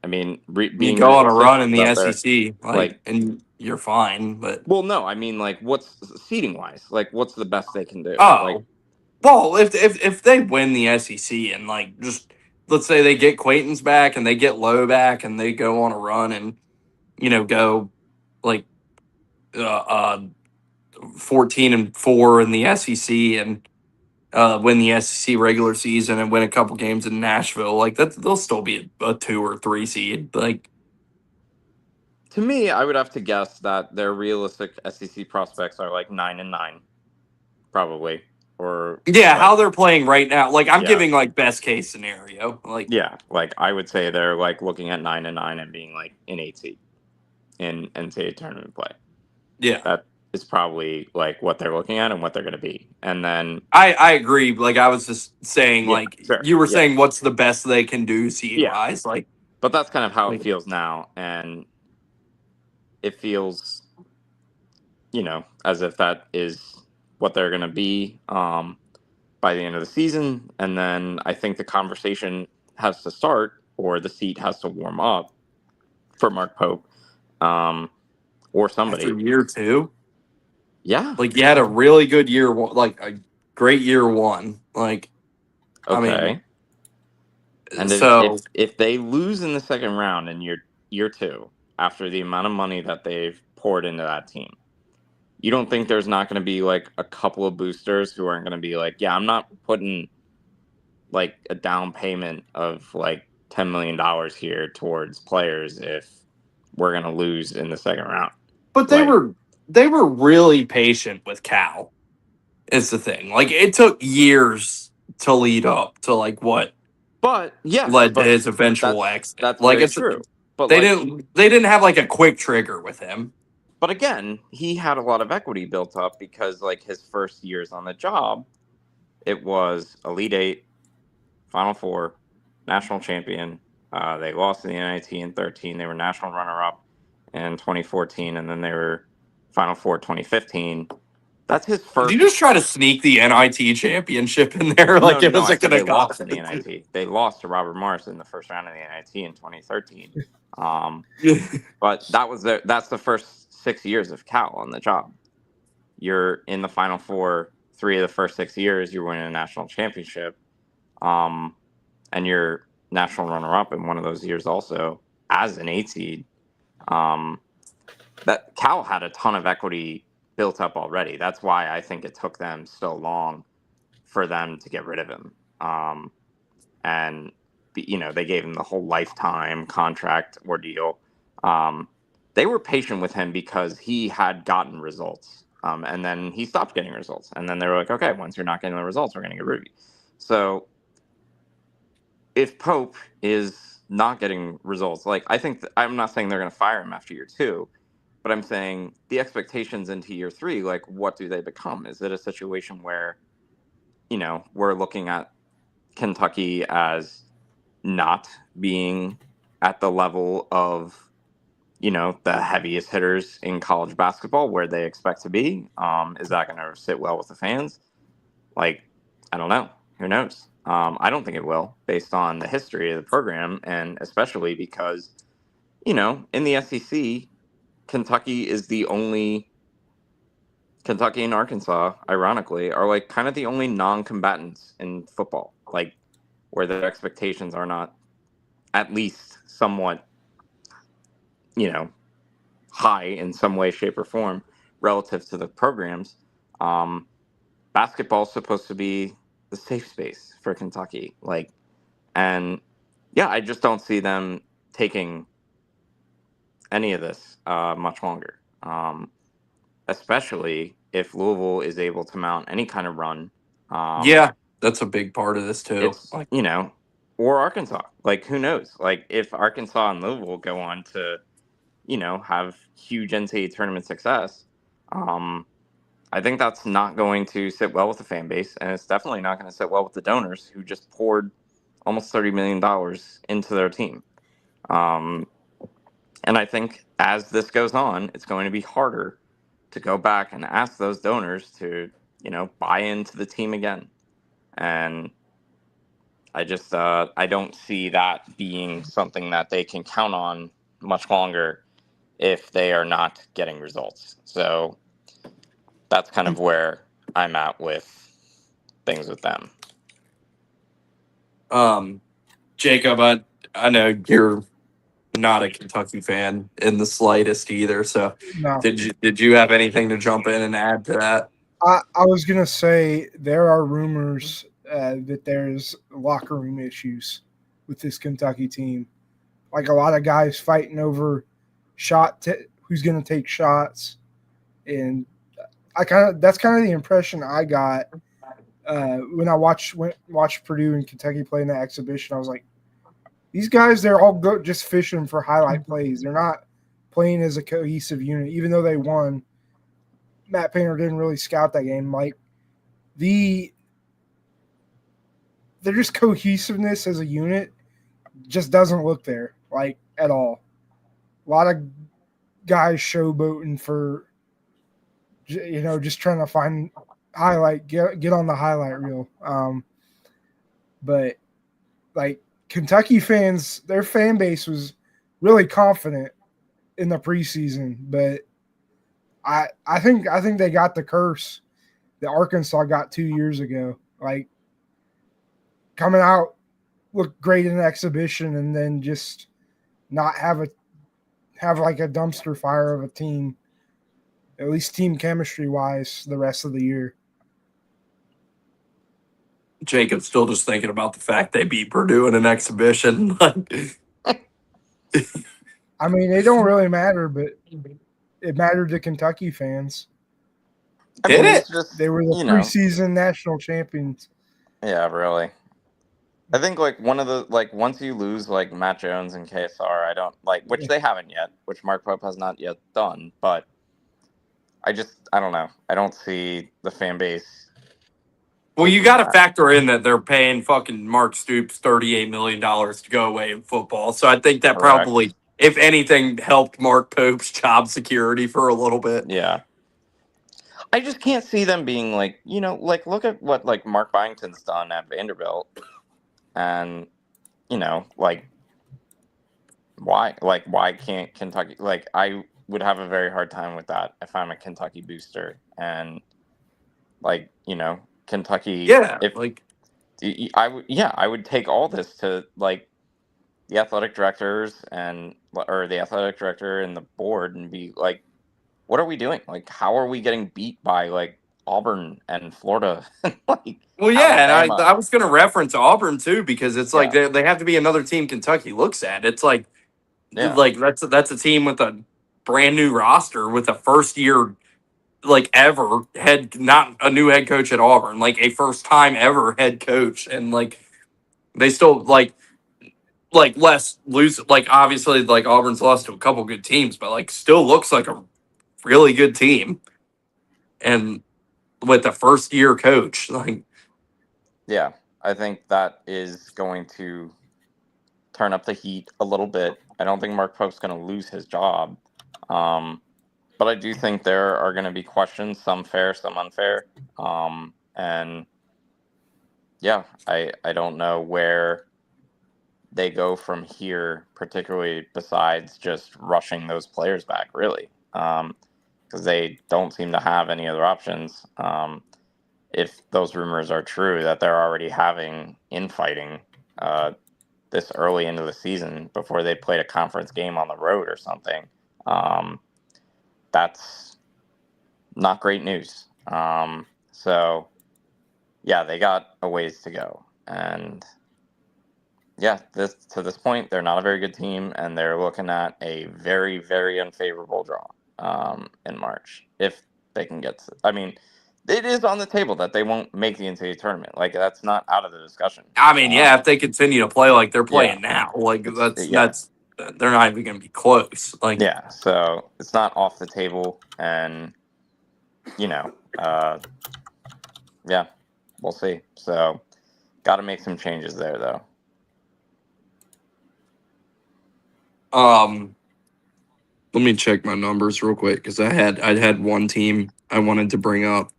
I mean, You being go on a realistic run in the out there, SEC, and you're fine. But well, no, I mean, what's seating wise? What's the best they can do? Well, if they win the SEC and just let's say they get Quayton's back and they get Lowe back and they go on a run and go like uh, uh 14-4 in the SEC and win the SEC regular season and win a couple games in Nashville, they'll still be a 2 or 3 seed. To me, I would have to guess that their realistic SEC prospects are 9-9, probably. Or how they're playing right now. I'm giving best case scenario. I would say they're looking at 9-9 and being an 8 seed in NCAA tournament play. Yeah, that is probably what they're looking at and what they're going to be. And then I agree. I was just saying, sure. You were saying, what's the best they can do seed wise? But that's kind of how it feels now, and it feels, as if that is what they're going to be by the end of the season. And then I think the conversation has to start, or the seat has to warm up for Mark Pope, or somebody. After year 2, yeah, you had a really good year, a great year 1. I mean, and so if they lose in the second round in year 2, after the amount of money that they've poured into that team, you don't think there's not going to be a couple of boosters who aren't going to be I'm not putting a down payment of $10 million here towards players if we're going to lose in the second round. But they were really patient with Cal. Is the thing. It took years to lead up to what led to his eventual exit. That's very true. But they didn't have a quick trigger with him. But again, he had a lot of equity built up because his first years on the job, it was Elite 8, Final Four, national champion. They lost in the NIT in 2013. They were national runner-up in 2014, and then they were Final Four 2015. That's his first. Did you just try to sneak the NIT championship in there? No, it wasn't going to lost in the NIT. They lost to Robert Morris in the first round of the NIT in 2013. But that's the first 6 years of Cal on the job. You're in the Final Four 3 of the first 6 years. You're winning a national championship. and you're national runner-up in one of those years also as an 8 seed, that Cal had a ton of equity built up already. That's why I think it took them so long for them to get rid of him. And they gave him the whole lifetime contract ordeal. They were patient with him because he had gotten results. And then he stopped getting results. And then they were like, okay, once you're not getting the results, we're going to get rid of you. So if Pope is not getting results, like I think I'm not saying they're going to fire him after year 2, but I'm saying the expectations into year 3, like what do they become? Is it a situation where, we're looking at Kentucky as not being at the level of, the heaviest hitters in college basketball where they expect to be? Is that going to sit well with the fans? Like, I don't know. Who knows? I don't think it will, based on the history of the program, and especially because, in the SEC, Kentucky and Arkansas, ironically, are like kind of the only non-combatants in football, like where their expectations are not at least somewhat, high in some way, shape, or form relative to the programs. Basketball is supposed to be the safe space for Kentucky, and yeah, I just don't see them taking any of this much longer, especially if Louisville is able to mount any kind of run. Yeah, that's a big part of this too. It's or Arkansas. Like, who knows? Like, if Arkansas and Louisville go on to have huge NCAA tournament success, I think that's not going to sit well with the fan base, and it's definitely not going to sit well with the donors who just poured almost $30 million into their team. And I think as this goes on, it's going to be harder to go back and ask those donors to, buy into the team again. And I just I don't see that being something that they can count on much longer if they are not getting results. So that's kind of where I'm at with things with them. Jacob, I know you're not a Kentucky fan in the slightest either. So No. did you have anything to jump in and add to that? I was gonna say there are rumors that there's locker room issues with this Kentucky team. Like a lot of guys fighting over who's gonna take shots, and that's kind of the impression I got when I watched Purdue and Kentucky play in the exhibition. I was like, these guys, they're all just fishing for highlight plays. They're not playing as a cohesive unit, even though they won. Matt Painter didn't really scout that game. Like they're just cohesiveness as a unit just doesn't look there, like at all. A lot of guys showboating for, just trying to find get on the highlight reel. But like Kentucky fans, their fan base was really confident in the preseason, but I think they got the curse that Arkansas got 2 years ago. Like coming out, look great in the exhibition, and then just not have like a dumpster fire of a team, at least team chemistry wise, the rest of the year. Jacob's still just thinking about the fact they beat Purdue in an exhibition. I mean, it don't really matter, but it mattered to Kentucky fans. Did it? They were the preseason national champions. Yeah, really. I think one of the once you lose Matt Jones and KSR, I don't which they haven't yet, which Mark Pope has not yet done, but I don't know. I don't see the fan base. Well, you got to factor in that they're paying fucking Mark Stoops $38 million to go away in football. So I think that probably, if anything, helped Mark Pope's job security for a little bit. Yeah. I just can't see them being look at what Mark Byington's done at Vanderbilt. And, why can't Kentucky, I would have a very hard time with that if I'm a Kentucky booster. And, Kentucky. Yeah. I would take all this to like the athletic directors or the athletic director and the board and be like, what are we doing? Like, how are we getting beat by like Auburn and Florida, like Well, yeah, and I Alabama? was going to reference Auburn too because it's like Yeah, they have to be another team Kentucky looks at. It's like yeah, that's a team with a brand new roster with a first year like ever not a new head coach at Auburn, like a first time ever head coach, and like they still like less lose like obviously like Auburn's lost to a couple good teams, but like still looks like a really good team, and with the first year coach, like yeah. I think that is going to turn up the heat a little bit. I don't think Mark Pope's going to lose his job, but I do think there are going to be questions, some fair, some unfair, and yeah, I don't know where they go from here, particularly besides just rushing those players back, really, because they don't seem to have any other options. If those rumors are true that they're already having infighting this early into the season before they played a conference game on the road or something, um, that's not great news. So, yeah, they got a ways to go. And yeah, to this point, they're not a very good team, and they're looking at a very, very unfavorable draw in March if they can get to. I mean, it is on the table that they won't make the NCAA tournament. Like that's not out of the discussion. I mean, yeah, if they continue to play like they're Yeah, playing now, like yeah, that's they're not even going to be close. Like, yeah. So it's not off the table, and you know, yeah, we'll see. So, got to make some changes there, though. let me check my numbers real quick because I had one team I wanted to bring up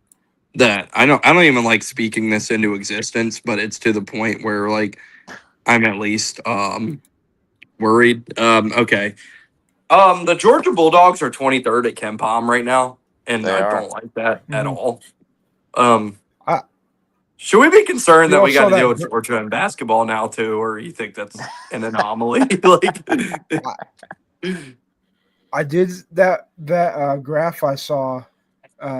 that I don't even like speaking this into existence, but it's to the point where like I'm at least worried. Okay. The Georgia Bulldogs are 23rd at Ken Palm right now, and They I are. don't like that at Mhm. all. Um, I, should we be concerned you that all we got saw to deal that. with Georgia in basketball now too, or you think that's an anomaly? Like, I did that graph I saw.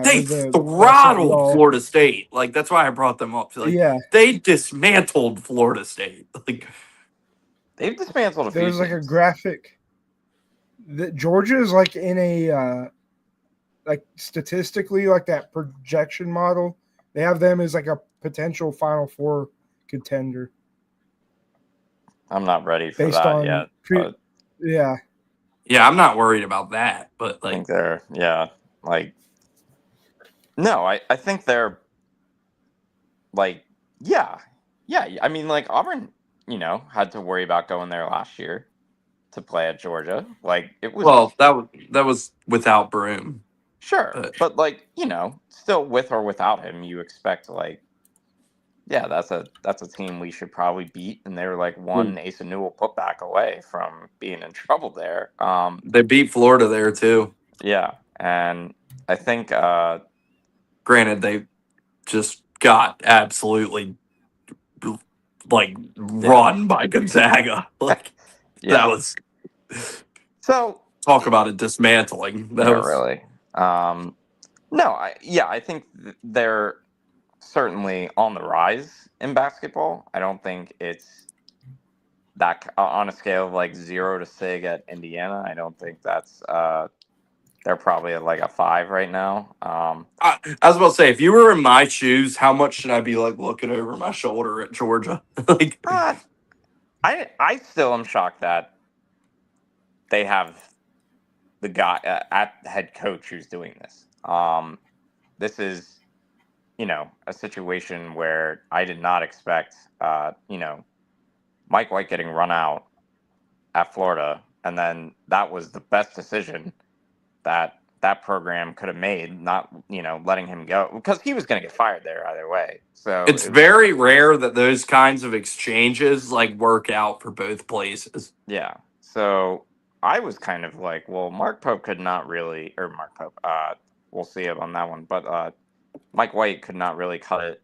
they That I sent throttled y'all. Florida State. Like that's why I brought them up. Like Yeah, they dismantled Florida State. Like They've dismantled a there few was like a teams. graphic that Georgia is like in a like statistically like that projection model. They have them as like a potential Final Four contender I'm not ready for based that on yet, but yeah. yeah, I'm not worried about that, but I like think they're, yeah, like, no, I think they're, like, yeah, yeah. I mean, like, Auburn, had to worry about going there last year to play at Georgia. Like, it well, was, that was without Broom. sure, But but, like, still with or without him, you expect, like, yeah, that's a team we should probably beat, and they were like one Ace and Newell putback away from being in trouble there. they beat Florida there too. Yeah, and I think Granted, they just got absolutely like yeah, run by Gonzaga. Like that yeah. was So talk about it dismantling. That yeah, was really. No, I think they're certainly on the rise in basketball. I don't think it's that on a scale of like 0 to 6 at Indiana. I don't think that's they're probably at like a 5 right now. I was about to say, if you were in my shoes, how much should I be like looking over my shoulder at Georgia? Like, Uh, I still am shocked that they have the guy at head coach who's doing this. This is, a situation where I did not expect, Mike White getting run out at Florida, and then that was the best decision that program could have made, not letting him go because he was going to get fired there either way. So it's very rare that those kinds of exchanges like work out for both places. yeah. So I was kind of like, well, Mark Pope could not really, or Mark Pope, we'll see it on that one, but Mike White could not really cut it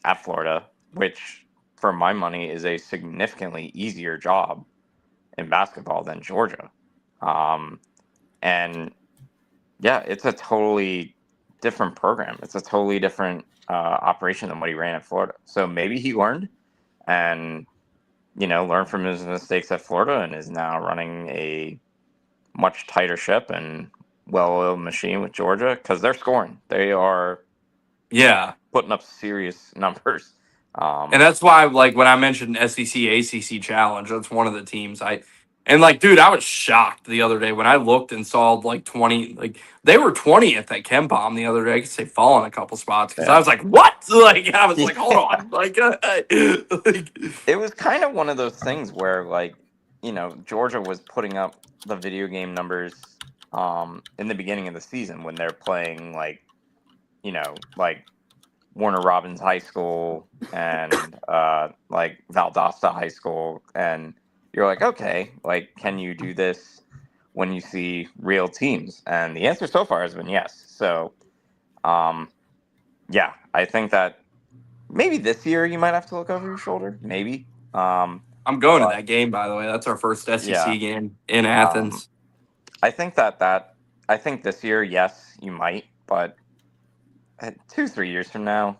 at Florida, which for my money is a significantly easier job in basketball than Georgia. And yeah, it's a totally different program. It's a totally different operation than what he ran at Florida. So maybe he learned and, learned from his mistakes at Florida and is now running a much tighter ship and well-oiled machine with Georgia because they're scoring. They are Yeah. putting up serious numbers. And that's why, like, when I mentioned SEC, ACC Challenge, that's one of the teams and, like, dude, I was shocked the other day when I looked and saw, like, 20, like, they were 20th at Ken Palm the other day. I guess they fallen a couple spots because I was like, what? Like, I was like, hold on. Like, it was kind of one of those things where, like, Georgia was putting up the video game numbers in the beginning of the season when they're playing, like, like Warner Robins High School and like Valdosta High School, and you're like, okay, like, can you do this when you see real teams? And the answer so far has been yes. So, yeah, I think that maybe this year you might have to look over your shoulder. Maybe. I'm going to But that game, by the way. That's our first SEC yeah, game in Athens. I think I think this year, yes, you might, but 2-3 years from now,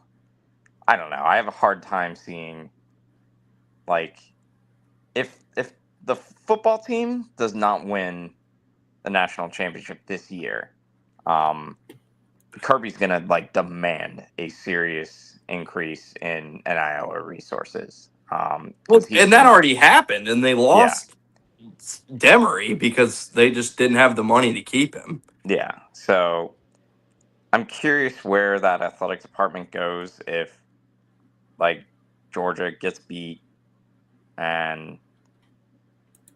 I don't know. I have a hard time seeing, like, if the football team does not win the national championship this year, Kirby's gonna, like, demand a serious increase in NIL resources. Well, 'Cause and that already happened, and they yeah, lost Demery because they just didn't have the money to keep him. yeah. So I'm curious where that athletic department goes if, like, Georgia gets beat and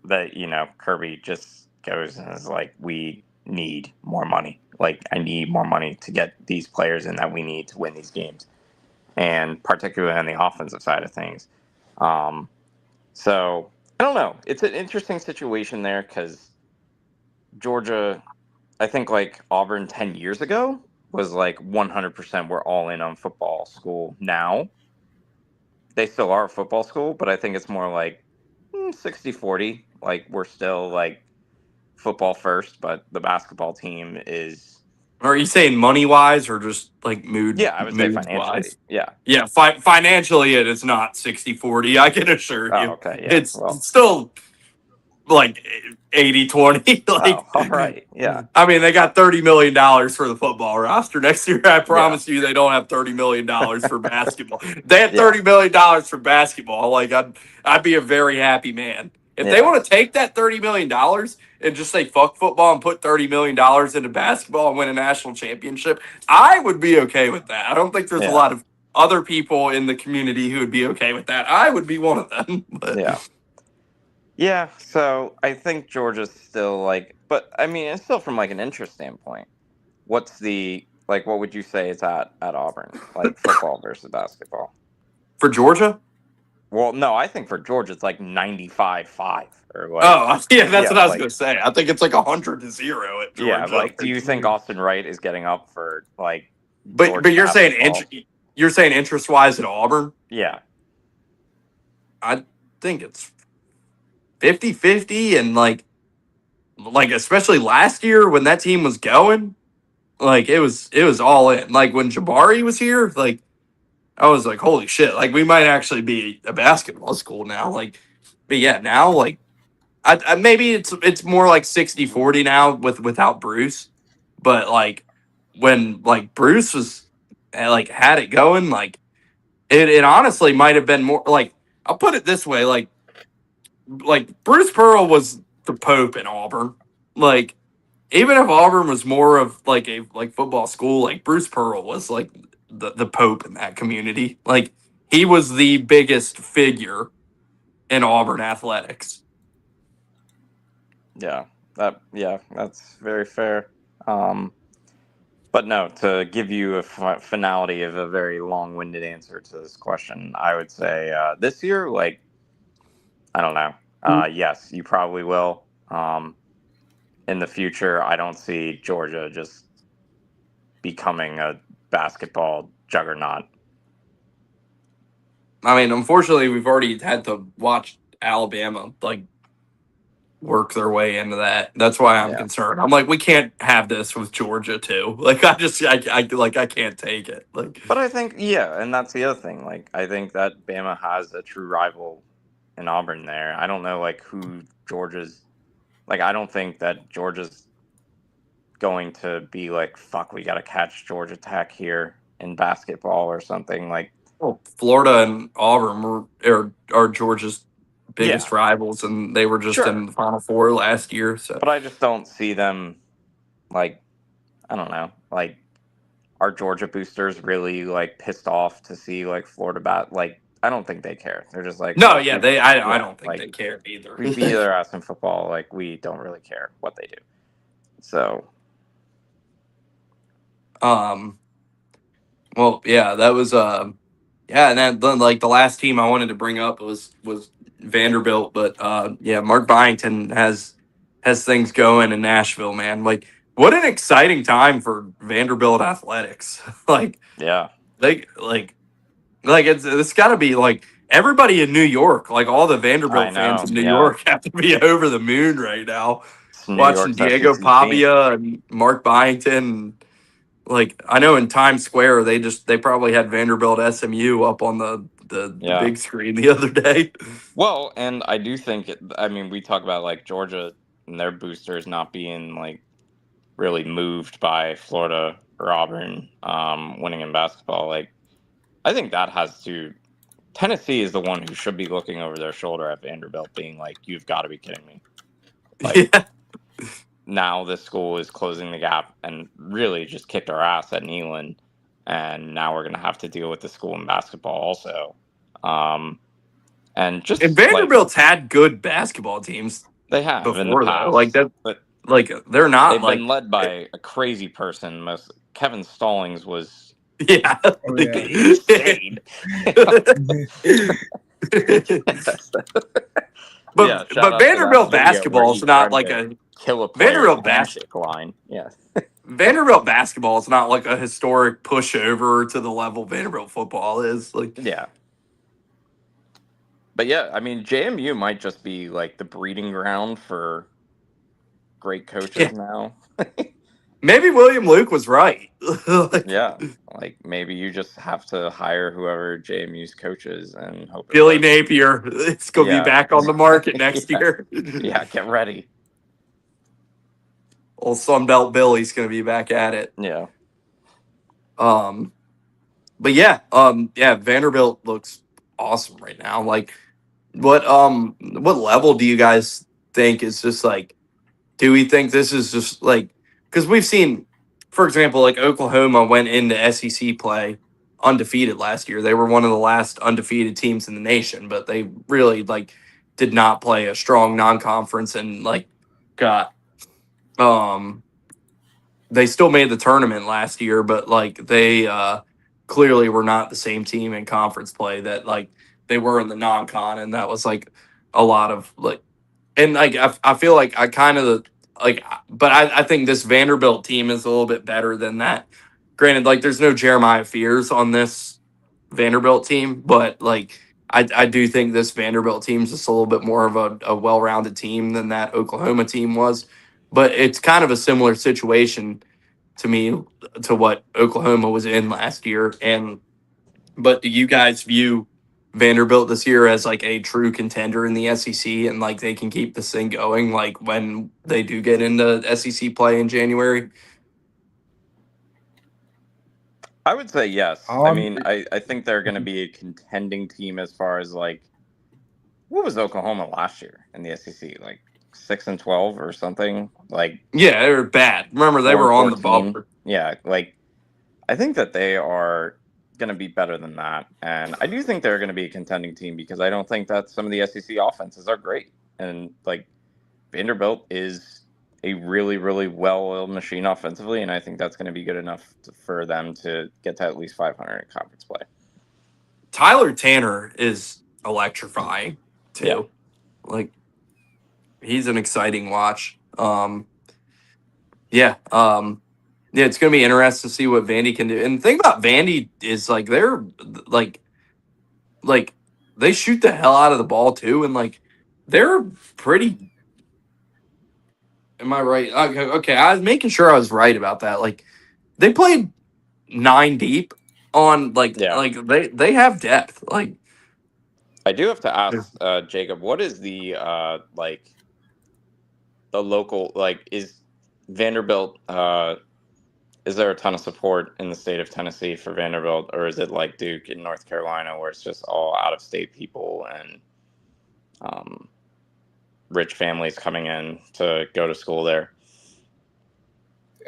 that, Kirby just goes and is like, we need more money. Like, I need more money to get these players in that we need to win these games, and particularly on the offensive side of things. So I don't know. It's an interesting situation there because Georgia, I think, like Auburn 10 years ago, was like 100% we're all in on football school. Now they still are a football school, but I think it's more like 60-40. Like, we're still, like, football first, but the basketball team is. Are you saying money wise or just like Yeah, I would say mood financially. wise? Yeah. Yeah, financially it is not 60-40. I can assure you. Oh, okay. Yeah. It's still like 80-20. Like, all right. Yeah. I mean, they got $30 million for the football roster next year. I promise you, they don't have $30 million for basketball. They had $30 million for basketball. Like, I'd be a very happy man. If they want to take that $30 million and just say fuck football and put $30 million into basketball and win a national championship, I would be okay with that. I don't think there's a lot of other people in the community who would be okay with that. I would be one of them. But. Yeah. Yeah, so I think Georgia's still, like, but I mean, it's still from, like, an interest standpoint. What's the, like, what would you say it's at Auburn, like, football versus basketball? For Georgia? Well, no, I think for Georgia it's like 95-5 or like. Oh, yeah, that's what I was like, going to say. I think it's like 100-0 at Georgia. Yeah, like, do you think Austin Wright is getting up for, like? But you're saying interest wise at Auburn? Yeah, I think it's 50-50, and like especially last year when that team was going, like it was all in. Like when Jabari was here, like I was like, holy shit, like we might actually be a basketball school now. Like, but yeah, now like I maybe it's more like 60-40 now without Bruce, but like when like Bruce was like had it going, like it honestly might have been more like, I'll put it this way, like Bruce Pearl was the Pope in Auburn. Like, even if Auburn was more of like a football school, like Bruce Pearl was like the Pope in that community. Like, he was the biggest figure in Auburn athletics. Yeah, that's very fair. But no, to give you a finality of a very long-winded answer to this question, I would say this year, like, I don't know. Yes, you probably will. In the future, I don't see Georgia just becoming a basketball juggernaut. I mean, unfortunately, we've already had to watch Alabama like work their way into that. That's why I'm concerned. I'm like, we can't have this with Georgia too. Like, I can't take it. Like, But I think, yeah, and that's the other thing. Like, I think that Bama has a true rival in Auburn there. I don't know, like, who Georgia's. Like, I don't think that Georgia's going to be like, fuck, we got to catch Georgia Tech here in basketball or something. Like, well, Florida and Auburn are Georgia's biggest rivals, and they were just in the Final Four last year. So, but I just don't see them, like, I don't know, like, are Georgia boosters really like pissed off to see like Florida like, I don't think they care. They're just like, no, yeah, I don't think like, they care either. We beat their ass in football. Like, we don't really care what they do. So, well, yeah, that was yeah, and then like the last team I wanted to bring up was Vanderbilt, but yeah, Mark Byington has things going in Nashville, man. Like, what an exciting time for Vanderbilt athletics. Like, yeah, like it's got to be like everybody in New York, like all the Vanderbilt fans in New York have to be over the moon right now. Watching Diego Pavia and Mark Byington. Like, I know in Times Square they probably had Vanderbilt SMU up on the big screen the other day. Well, and I do think I mean, we talk about like Georgia and their boosters not being like really moved by Florida or Auburn winning in basketball. Like, I think that has to. Tennessee is the one who should be looking over their shoulder at Vanderbilt, being like, "You've got to be kidding me!" Like, yeah. Now this school is closing the gap and really just kicked our ass at Neyland, and now we're going to have to deal with the school in basketball also. And Vanderbilt's had good basketball teams. They have before in the past, like that, but like they're not. They've like been led by a crazy person. Kevin Stallings was insane. But Vanderbilt basketball is not like a kill a Vanderbilt basketball line. Yeah. Vanderbilt basketball is not like a historic pushover to the level Vanderbilt football is. Like, yeah. But yeah, I mean, JMU might just be like the breeding ground for great coaches now. Maybe William Luke was right. Yeah, like maybe you just have to hire whoever JMU's coaches and hope. Billy Napier, it's going to be back on the market next year. Yeah, get ready. Old Sunbelt Billy's going to be back at it. Yeah. But yeah, Vanderbilt looks awesome right now. Like, what level do you guys think is just like? Do we think this is just like, because we've seen, for example, like Oklahoma went into SEC play undefeated last year. They were one of the last undefeated teams in the nation, but they really like did not play a strong non-conference and like got they still made the tournament last year, but like they clearly were not the same team in conference play that like they were in the non-con, and that was like a lot of like. And like I feel like I kind of like, but I think this Vanderbilt team is a little bit better than that. Granted, like there's no Jeremiah Fears on this Vanderbilt team, but like I do think this Vanderbilt team's just a little bit more of a well-rounded team than that Oklahoma team was. But it's kind of a similar situation to me to what Oklahoma was in last year. But do you guys view Vanderbilt this year as like a true contender in the SEC, and like they can keep this thing going like when they do get into SEC play in January? I would say yes. I mean, I think they're going to be a contending team as far as like, what was Oklahoma last year in the SEC? Like 6-12 or something? Like, yeah, they were bad. Remember, they were on the bubble. Yeah, like I think that they are going to be better than that, and I do think they're going to be a contending team because I don't think that some of the SEC offenses are great, and like Vanderbilt is a really, really well-oiled machine offensively, and I think that's going to be good enough for them to get to at least 500 in conference play. Tyler Tanner is electrifying too. Yeah. Like he's an exciting watch. Yeah, it's going to be interesting to see what Vandy can do. And the thing about Vandy is like they're like like they shoot the hell out of the ball too, and like they're pretty. Am I right? Okay, I was making sure I was right about that. Like they played 9 deep on Yeah. like they have depth. Like I do have to ask, Jacob, what is the the local, is Vanderbilt, is there a ton of support in the state of Tennessee for Vanderbilt, or is it like Duke in North Carolina where it's just all out of state people and rich families coming in to go to school there?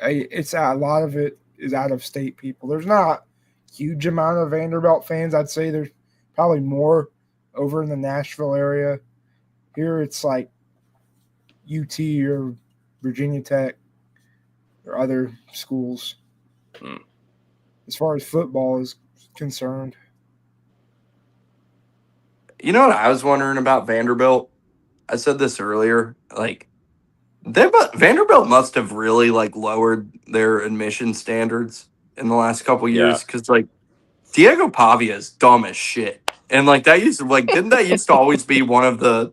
It's a lot of it is out of state people. There's not a huge amount of Vanderbilt fans. I'd say there's probably more over in the Nashville area. Here it's like UT or Virginia Tech or other schools. As far as football is concerned. you know what I was wondering about Vanderbilt? I said this earlier. Like Vanderbilt must have really like lowered their admission standards in the last couple Yeah. years because like Diego Pavia is dumb as shit, and like that used to like didn't that used to always be one of the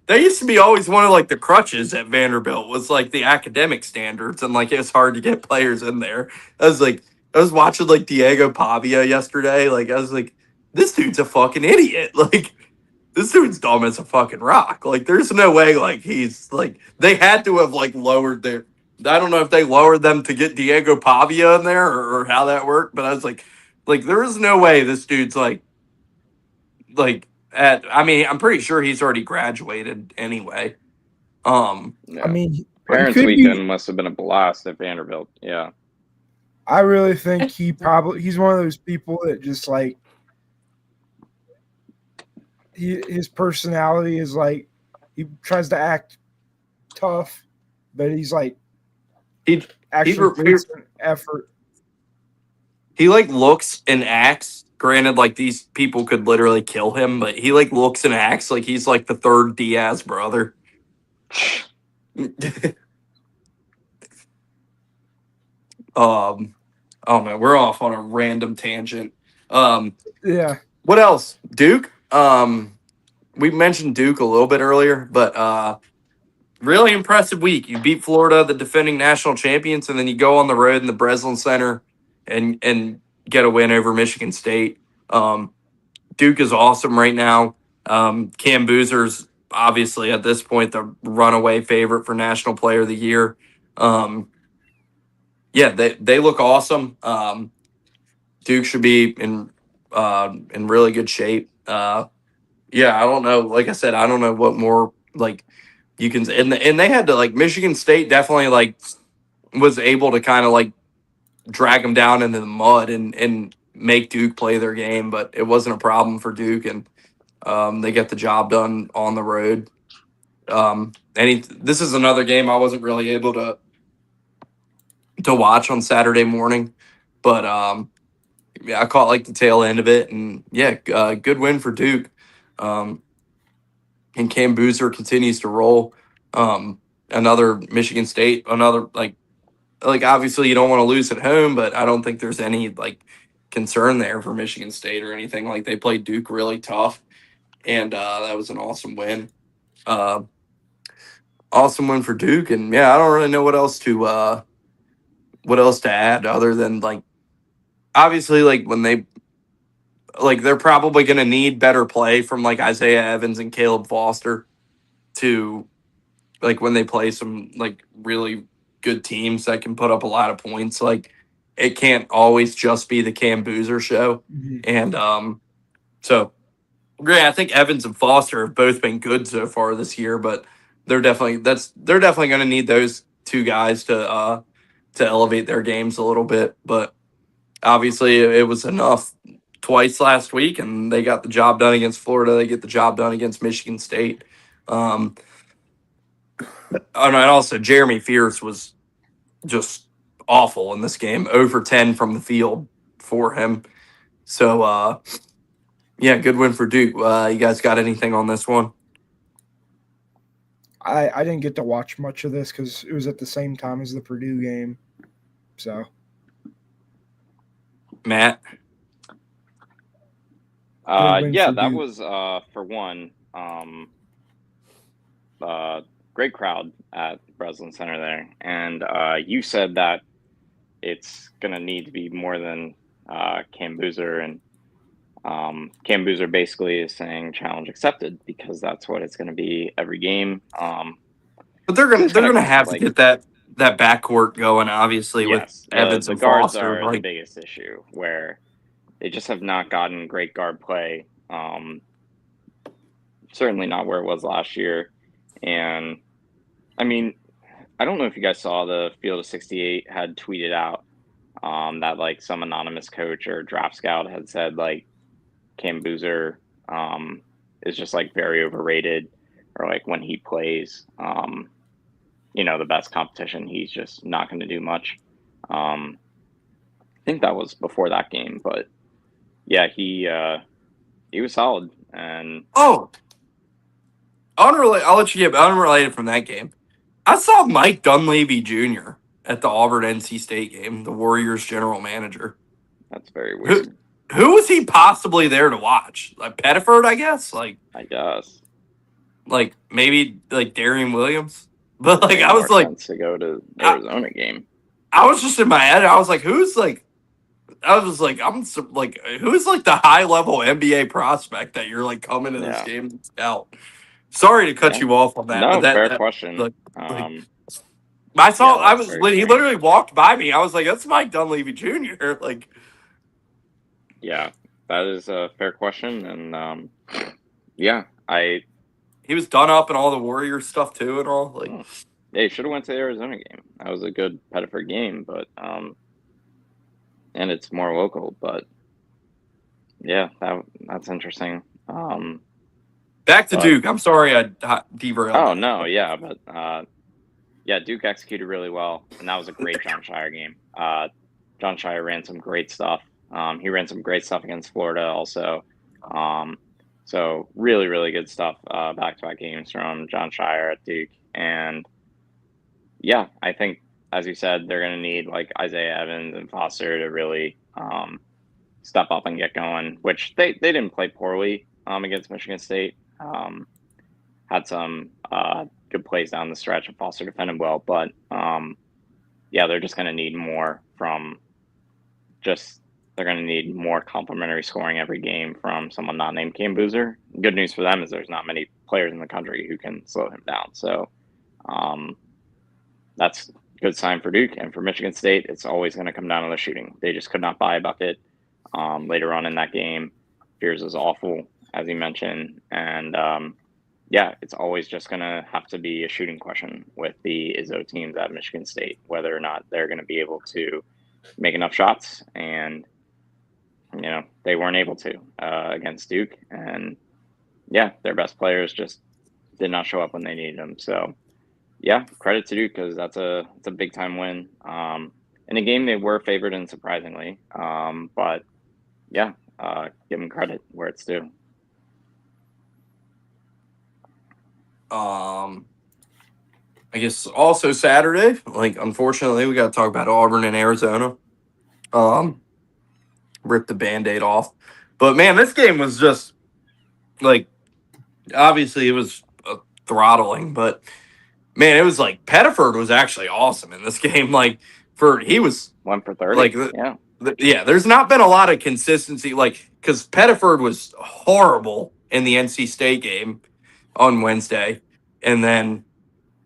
that used to be always one of like the crutches at Vanderbilt was like the academic standards and like it was hard to get players in there. I was watching like Diego Pavia yesterday, like I was like this dude's a fucking idiot, like this dude's dumb as a fucking rock. Like, there's no way, like, he's like, they had to have like lowered their. I don't know if they lowered them to get Diego Pavia in there or how that worked, but I was like, there is no way this dude's like at. I mean, I'm pretty sure he's already graduated anyway. Yeah. I mean, Parents' weekend must have been a blast at Vanderbilt. Yeah. I really think he's one of those people that just like his personality is like he tries to act tough, but he's like he actually puts an effort. He like looks and acts. Granted, like these people could literally kill him, but he like looks and acts like he's like the third Diaz brother. Oh man, we're off on a random tangent. Yeah. What else? Duke. We mentioned Duke a little bit earlier, but really impressive week. You beat Florida, the defending national champions, and then you go on the road in the Breslin Center and get a win over Michigan State. Duke is awesome right now. Cam Boozer's obviously at this point the runaway favorite for National Player of the Year. Yeah, they look awesome. Duke should be in really good shape. Yeah, I don't know. Like I said, I don't know what more like you can. And they had to like Michigan State definitely like was able to kind of like drag them down into the mud and make Duke play their game, but it wasn't a problem for Duke, and they get the job done on the road. This is another game I wasn't really able to watch on Saturday morning, but yeah, I caught like the tail end of it, and yeah, good win for Duke. And Cam Boozer continues to roll. Another Michigan State, another like obviously you don't want to lose at home, but I don't think there's any like concern there for Michigan State or anything. Like they played Duke really tough, and that was an awesome win. Awesome win for Duke, and yeah, I don't really know what else to add other than like obviously like when they like they're probably going to need better play from like Isaiah Evans and Caleb Foster to like when they play some like really good teams that can put up a lot of points. Like it can't always just be the Cam Boozer show. Mm-hmm. And so great. I think Evans and Foster have both been good so far this year, but they're definitely going to need those two guys to elevate their games a little bit. But obviously, it was enough twice last week, and they got the job done against Florida. They get the job done against Michigan State. And also, Jeremy Fierce was just awful in this game, over 10 from the field for him. So, yeah, good win for Duke. You guys got anything on this one? I didn't get to watch much of this because it was at the same time as the Purdue game. So, Matt? win Yeah, for that Duke. was for one. Great crowd at Breslin Center there, and you said that it's gonna need to be more than Cam Boozer, and Cam Boozer basically is saying challenge accepted because that's what it's gonna be every game. But So it's they're gonna gonna have to like get that backcourt going, obviously, with yes, Evans the and guards Foster. are the Like, biggest issue where they just have not gotten great guard play. Certainly not where it was last year, and I mean I don't know if you guys saw the Field of 68 had tweeted out that like some anonymous coach or draft scout had said like Cam Boozer is just like very overrated, or like when he plays, the best competition, he's just not going to do much. I think that was before that game, but yeah, he was solid, and oh, unrelated. I'll let you get unrelated from that game. I saw Mike Dunleavy Jr. at the Auburn NC State game, the Warriors general manager. that's very Who weird. who was he possibly there to watch? Like Pettiford, I guess. I guess Like maybe like Darian Williams. But like made I was more like, sense to go to the I, Arizona game. I was just in my head. I was like, who's like? I was like, like, who's like the high level NBA prospect that you're like coming to this Yeah, game to scout? Sorry to cut yeah. you off on that, but No, fair that question. like I Yeah, saw I that's was very when he strange. literally walked by me. I was like, that's Mike Dunleavy Jr. Like, Yeah, that is a fair question, and yeah, he was done up in all the Warriors stuff too, and all. Like, they should have went to the Arizona game. That was a good Pettiford game, but and it's more local, but yeah, that's interesting. back to But Duke. I'm sorry I derailed oh that. no, yeah, but yeah, Duke executed really well, and that was a great John Shire game. John Shire ran some great stuff. He ran some great stuff against Florida also. So really, really good stuff. Back-to-back games from John Shire at Duke, and yeah, I think as you said, they're going to need like Isaiah Evans and Foster to really step up and get going. Which they didn't play poorly against Michigan State. Had some good plays down the stretch, and Foster defended well. But yeah, they're just going to need more from they're going to need more complementary scoring every game from someone not named Cam Boozer. Good news for them is there's not many players in the country who can slow him down. So that's a good sign for Duke. And for Michigan State, it's always going to come down to the shooting. They just could not buy a bucket later on in that game. Fears is awful, as you mentioned. And yeah, it's always just going to have to be a shooting question with the Izzo teams at Michigan State, whether or not they're going to be able to make enough shots. And, they weren't able to against Duke. And, yeah, their best players just did not show up when they needed them. So, yeah, credit to Duke because it's a big-time win. In a game they were favored and surprisingly. But, yeah, give them credit where it's due. I guess also Saturday, like unfortunately we got to talk about Auburn and Arizona. Rip the Band-Aid off. But man, this game was just like obviously it was a throttling, but man, it was like Pettiford was actually awesome in this game. Like he was 1 for 30. like Yeah. Yeah, there's not been a lot of consistency, like because Pettiford was horrible in the NC State game on Wednesday, and then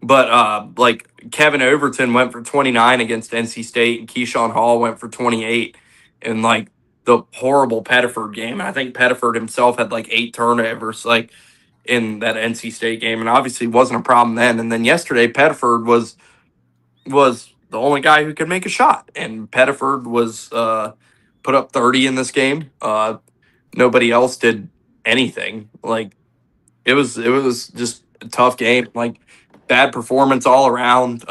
like Kevin Overton went for 29 against NC State, and Keyshawn Hall went for 28, and like the horrible Pettiford game. I think Pettiford himself had like 8 turnovers, like in that NC State game, and obviously wasn't a problem then. And then yesterday, Pettiford was the only guy who could make a shot, and Pettiford was put up 30 in this game. Nobody else did anything. Like it was just a tough game. Like bad performance all around.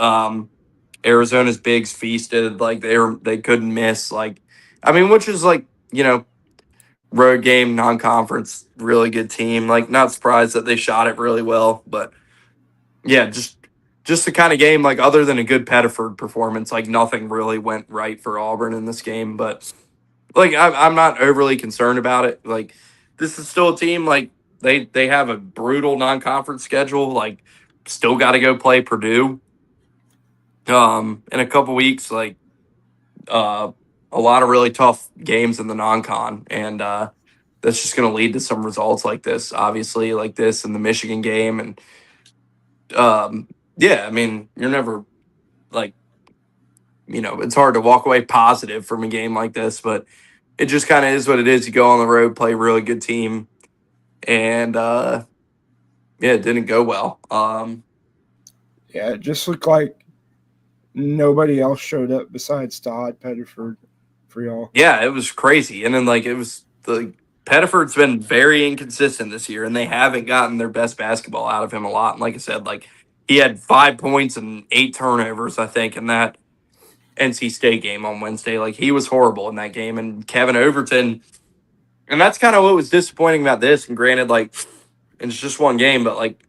Arizona's bigs feasted. Like they couldn't miss. Like I mean, which is like road game, non-conference, really good team. Like not surprised that they shot it really well, but yeah, just the kind of game, like other than a good Pettiford performance, like nothing really went right for Auburn in this game. But like I'm not overly concerned about it. Like this is still a team like they have a brutal non-conference schedule. Like, still got to go play Purdue in a couple weeks. Like, a lot of really tough games in the non-con, and that's just going to lead to some results like this. Obviously, like this in the Michigan game, and yeah, I mean, you're never like, it's hard to walk away positive from a game like this, but it just kind of is what it is. You go on the road, play a really good team, and yeah, it didn't go well. Yeah, it just looked like nobody else showed up besides Todd Pettiford for y'all. Yeah, it was crazy. And then, like, it was Pettiford's been very inconsistent this year, and they haven't gotten their best basketball out of him a lot. And like I said, like, he had 5 points and 8 turnovers, I think, in that NC State game on Wednesday. Like, he was horrible in that game. And Kevin Overton, and that's kind of what was disappointing about this. And granted, like, it's just one game, but like,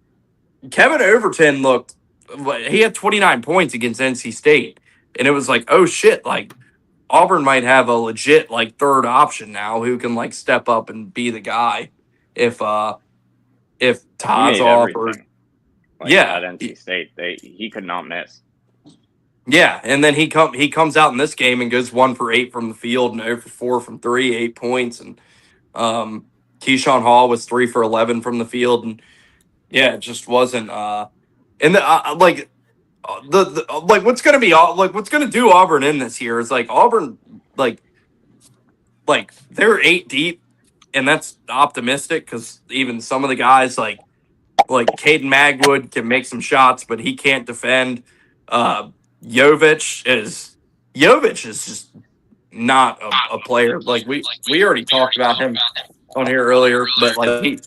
Kevin Overton he had 29 points against NC State. And it was like, oh shit, like, Auburn might have a legit like third option now who can like step up and be the guy if He Todd's made off or everything. Like, yeah, at NC State, he could not miss. yeah, and then he comes out in this game and goes 1 for 8 from the field and 0 for 4 from 3, 8 points, and Keyshawn Hall was 3 for 11 from the field, and yeah, it just wasn't and like the like what's gonna be like what's gonna do Auburn in this year is like Auburn like they're 8 deep, and that's optimistic because even some of the guys like Caden Magwood can make some shots, but he can't defend. Jovic is just not a player. Like we already talked about him on here earlier, but like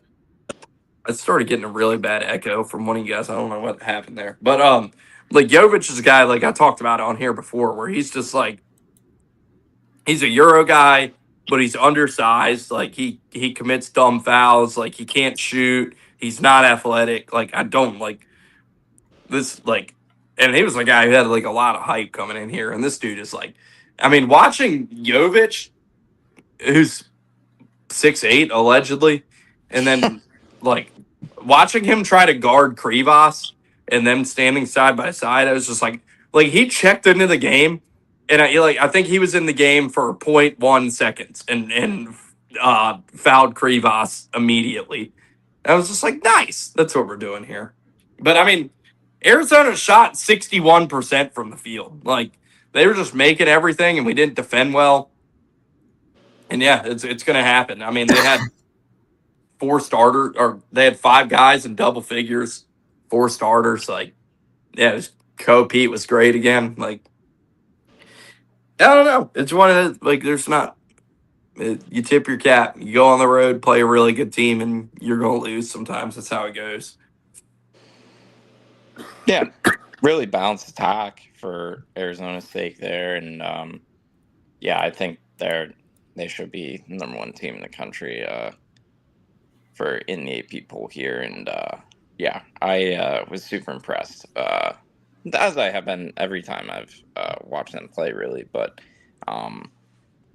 I started getting a really bad echo from one of you guys. I don't know what happened there, but like Jovic is a guy like I talked about on here before, where he's just like he's a Euro guy, but he's undersized. Like he commits dumb fouls. Like he can't shoot. He's not athletic. Like I don't like this. Like, and he was a guy who had like a lot of hype coming in here. And this dude is like, I mean, watching Jovic, who's 6'8" allegedly, and then like watching him try to guard Krivas and them standing side by side, I was just like he checked into the game, and I think he was in the game for 0.1 seconds and fouled Krivas immediately. I was just like, nice, that's what we're doing here. But I mean, Arizona shot 61% from the field. Like they were just making everything, and we didn't defend well. And yeah, it's going to happen. I mean, they had they had 5 guys in double figures, 4 starters. Like, yeah, Pete was great again. Like, I don't know. It's one of the, like, there's not, you tip your cap, you go on the road, play a really good team, and you're going to lose sometimes. That's how it goes. Yeah, really balanced attack for Arizona's sake there. And yeah, I think they should be the number 1 team in the country in the AP poll here. And yeah, I was super impressed, as I have been every time I've watched them play, really. But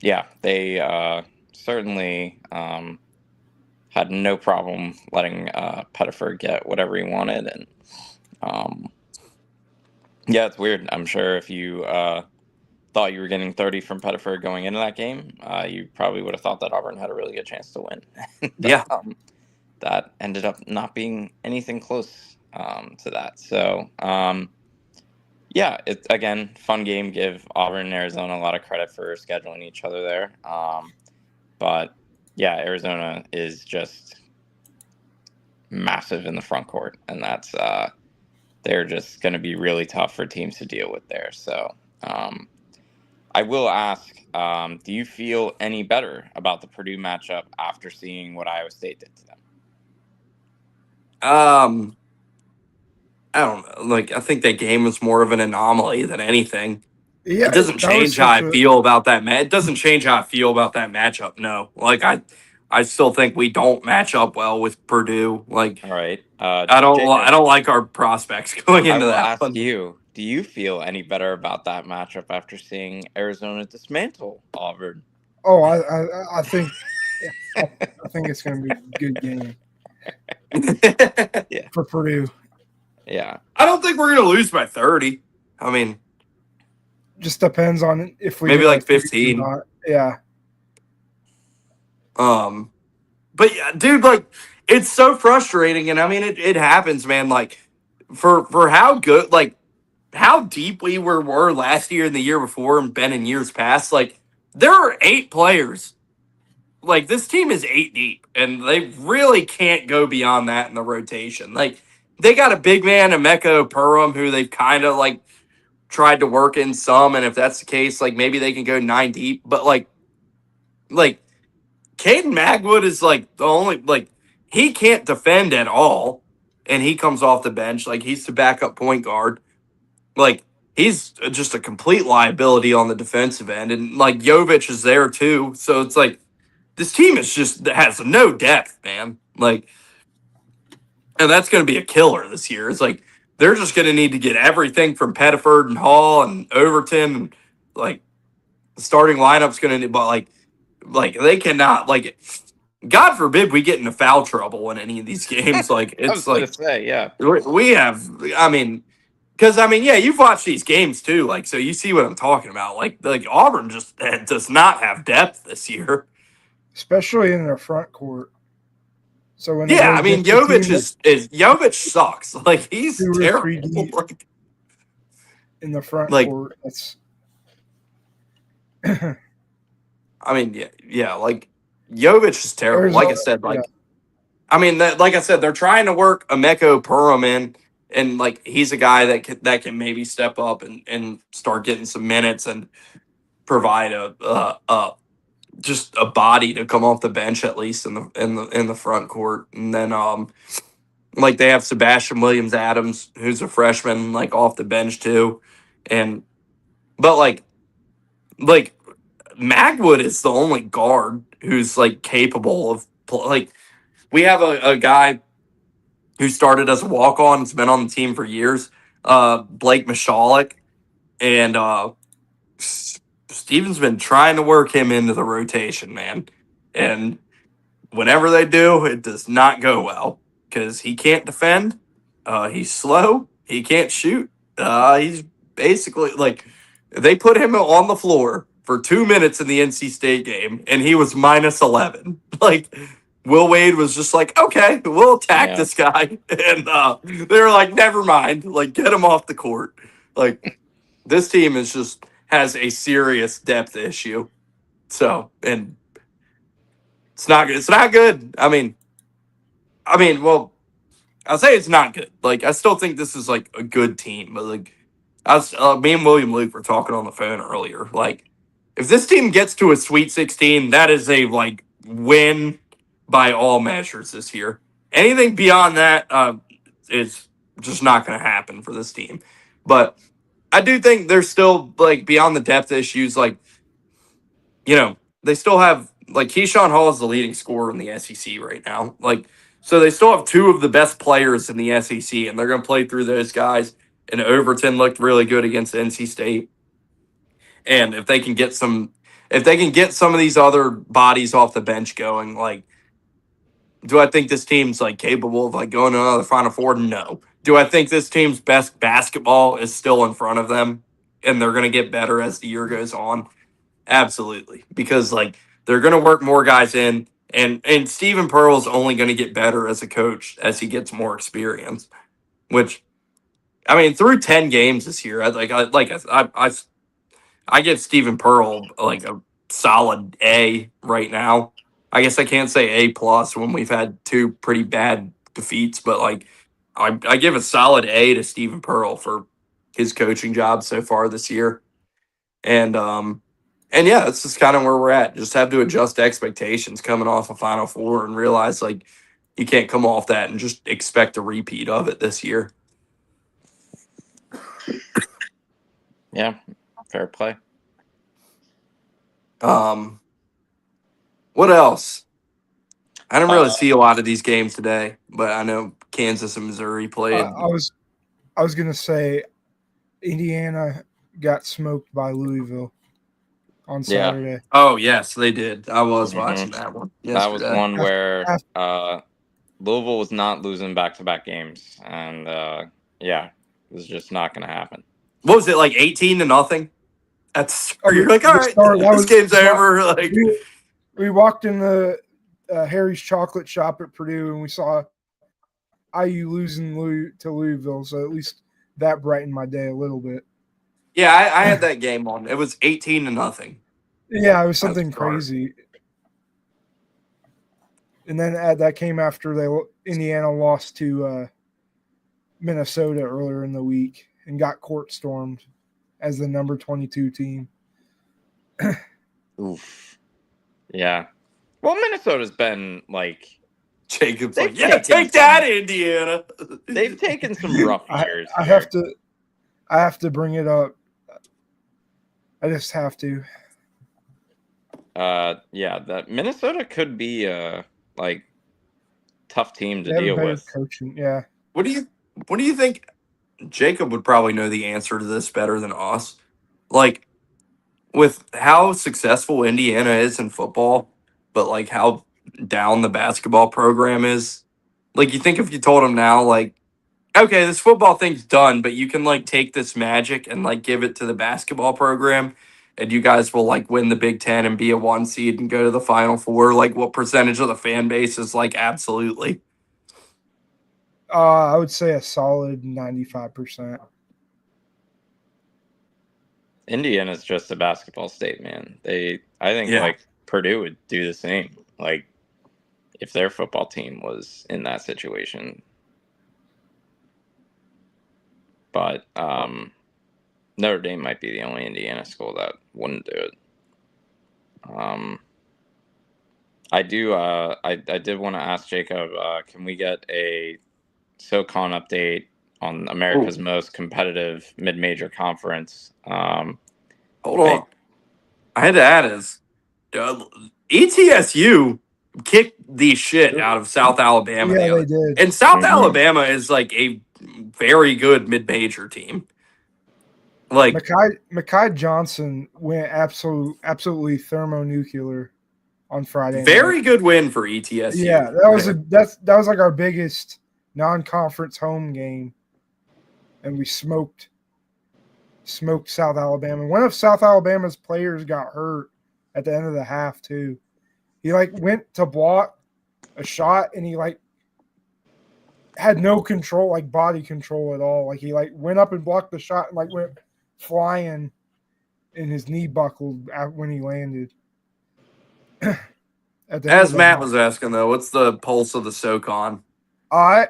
yeah, they certainly had no problem letting Pettiford get whatever he wanted. And yeah, it's weird. I'm sure if you thought you were getting 30 from Pettiford going into that game, you probably would have thought that Auburn had a really good chance to win. Yeah. That ended up not being anything close to that. So, yeah, it's, again, fun game. Give Auburn and Arizona a lot of credit for scheduling each other there. But, yeah, Arizona is just massive in the front court, and that's they're just going to be really tough for teams to deal with there. So, I will ask, do you feel any better about the Purdue matchup after seeing what Iowa State did to them? I don't know. Like, I think that game was more of an anomaly than anything. Yeah, it doesn't change how I feel about that It doesn't change how I feel about that matchup. No, like I still think we don't match up well with Purdue. Like, all right, I don't like our prospects going into that. I will ask you: do you feel any better about that matchup after seeing Arizona dismantle Auburn? Oh, I think think it's going to be a good game Yeah. for Purdue. Yeah. I don't think we're going to lose by 30. I mean, Just depends on if we maybe get like our threes or 15. not. Yeah. But yeah, dude, like it's so frustrating, and I mean it happens, man. Like for how good, like how deep we were last year and the year before, and been in years past. Like there are 8 players. Like this team is 8 deep, and they really can't go beyond that in the rotation. Like they got a big man, Emeka Perham, who they've kind of like tried to work in some, and if that's the case, like maybe they can go 9 deep. But like Caden Magwood is like the only like he can't defend at all, and he comes off the bench like he's the backup point guard. Like he's just a complete liability on the defensive end, and like Jovic is there too. So it's like this team is just has no depth, man. Like, and that's going to be a killer this year. It's like they're just going to need to get everything from Pettiford and Hall and Overton. And, like the starting lineup's going to need, but like they cannot like. God forbid we get into foul trouble in any of these games. Like I was it's going like to say, yeah. we have. I mean, because I mean, yeah, you've watched these games too. Like, so you see what I'm talking about. Like Auburn just does not have depth this year. Especially in their front court. So when Yeah, I mean, Jovic is Jovic sucks. Like he's 2 or 3 terrible. deep in the front Like, court, that's I mean, yeah, like Jovic is terrible. Like I said, I mean, like I said, they're trying to work Emeka Perham in, and like he's a guy that can maybe step up and start getting some minutes and provide a just a body to come off the bench at least in the front court, and then like they have Sebastian Williams Adams, who's a freshman, like off the bench too, and but like Magwood is the only guard who's like capable of like we have a guy who started as a walk on, has been on the team for years, Blake Mishalik, and Steven's been trying to work him into the rotation, man, and whenever they do, it does not go well because he can't defend. He's slow. He can't shoot. He's basically like they put him on the floor for 2 minutes in the NC State game, and he was minus 11. Like Will Wade was just like, okay, we'll attack this guy, and they were like, never mind, like get him off the court. Like this team is just has a serious depth issue. So and it's not good. It's not good. I mean, well, I'll say it's not good. Like, I still think this is like a good team, but like, me and William Luke were talking on the phone earlier. Like, if this team gets to a Sweet 16, that is a like win by all measures this year. Anything beyond that is just not going to happen for this team. But I do think there's still like beyond the depth issues, like they still have like Keyshawn Hall is the leading scorer in the SEC right now. Like, so they still have 2 of the best players in the SEC, and they're going to play through those guys. And Overton looked really good against NC State. And if they can get some of these other bodies off the bench going, like, do I think this team's like capable of like going to another Final Four? No. Do I think this team's best basketball is still in front of them, and they're going to get better as the year goes on? Absolutely, because like they're going to work more guys in, and Stephen Pearl's only going to get better as a coach as he gets more experience. Which, I mean, through 10 games this year, I give Stephen Pearl like a solid A right now. I guess I can't say A plus when we've had 2 pretty bad defeats, but like I give a solid A to Stephen Pearl for his coaching job so far this year, and yeah, that's just kind of where we're at. Just have to adjust expectations coming off a Final Four and realize like you can't come off that and just expect a repeat of it this year. Yeah, fair play. What else? I didn't really see a lot of these games today, but I know Kansas and Missouri played. I was gonna say Indiana got smoked by Louisville. on Yeah. Saturday. Oh yes, they did. I was Mhm. watching that one That was yesterday. one where Louisville was not losing back-to-back games, and yeah, it was just not going to happen. What was it, like 18-0? That's you're like, all The right, start, that this was game's over. Like, we walked in the Harry's chocolate shop at Purdue, and we saw IU losing to Louisville, so at least that brightened my day a little bit. yeah, I had that game on. It was 18-0. Yeah, it was something That's smart. crazy. And then that came after Indiana lost to Minnesota earlier in the week and got court stormed as the number 22 team. Oof. Yeah. Well, Minnesota's been like Jacob's They've like, yeah, taken take that, Indiana. they've taken some rough years. I have to bring it up. I just have to. Yeah, that Minnesota could be a like tough team to They have deal better with. coaching. Yeah. What do you think? Jacob would probably know the answer to this better than us. Like, with how successful Indiana is in football, but like how down the basketball program is. Like, you think if you told them now, like, okay, this football thing's done, but you can like take this magic and like give it to the basketball program, and you guys will like win the Big Ten and be a 1 seed and go to the Final Four. Like, what percentage of the fan base is like absolutely? I would say a solid 95%. Indiana's just a basketball state, man. I think Yeah. like Purdue would do the same. Like if their football team was in that situation. But Notre Dame might be the only Indiana school that wouldn't do it. I did want to ask Jacob, can we get a SoCon update on America's most competitive mid-major conference? Hold on. I had to add is ETSU kicked the shit out of South Alabama. Yeah, they did. And South Mhm. Alabama is like a very good mid-major team. Like Mekhi Johnson went absolutely thermonuclear on Friday night. very good win for ETSU. Yeah, that was like our biggest non-conference home game, and we smoked South Alabama. One of South Alabama's players got hurt at the end of the half too. He like went to block a shot, and he like had no control, like body control at all. Like he like went up and blocked the shot and like went flying, and his knee buckled when he landed. As Matt was asking though, what's the pulse of the SoCon?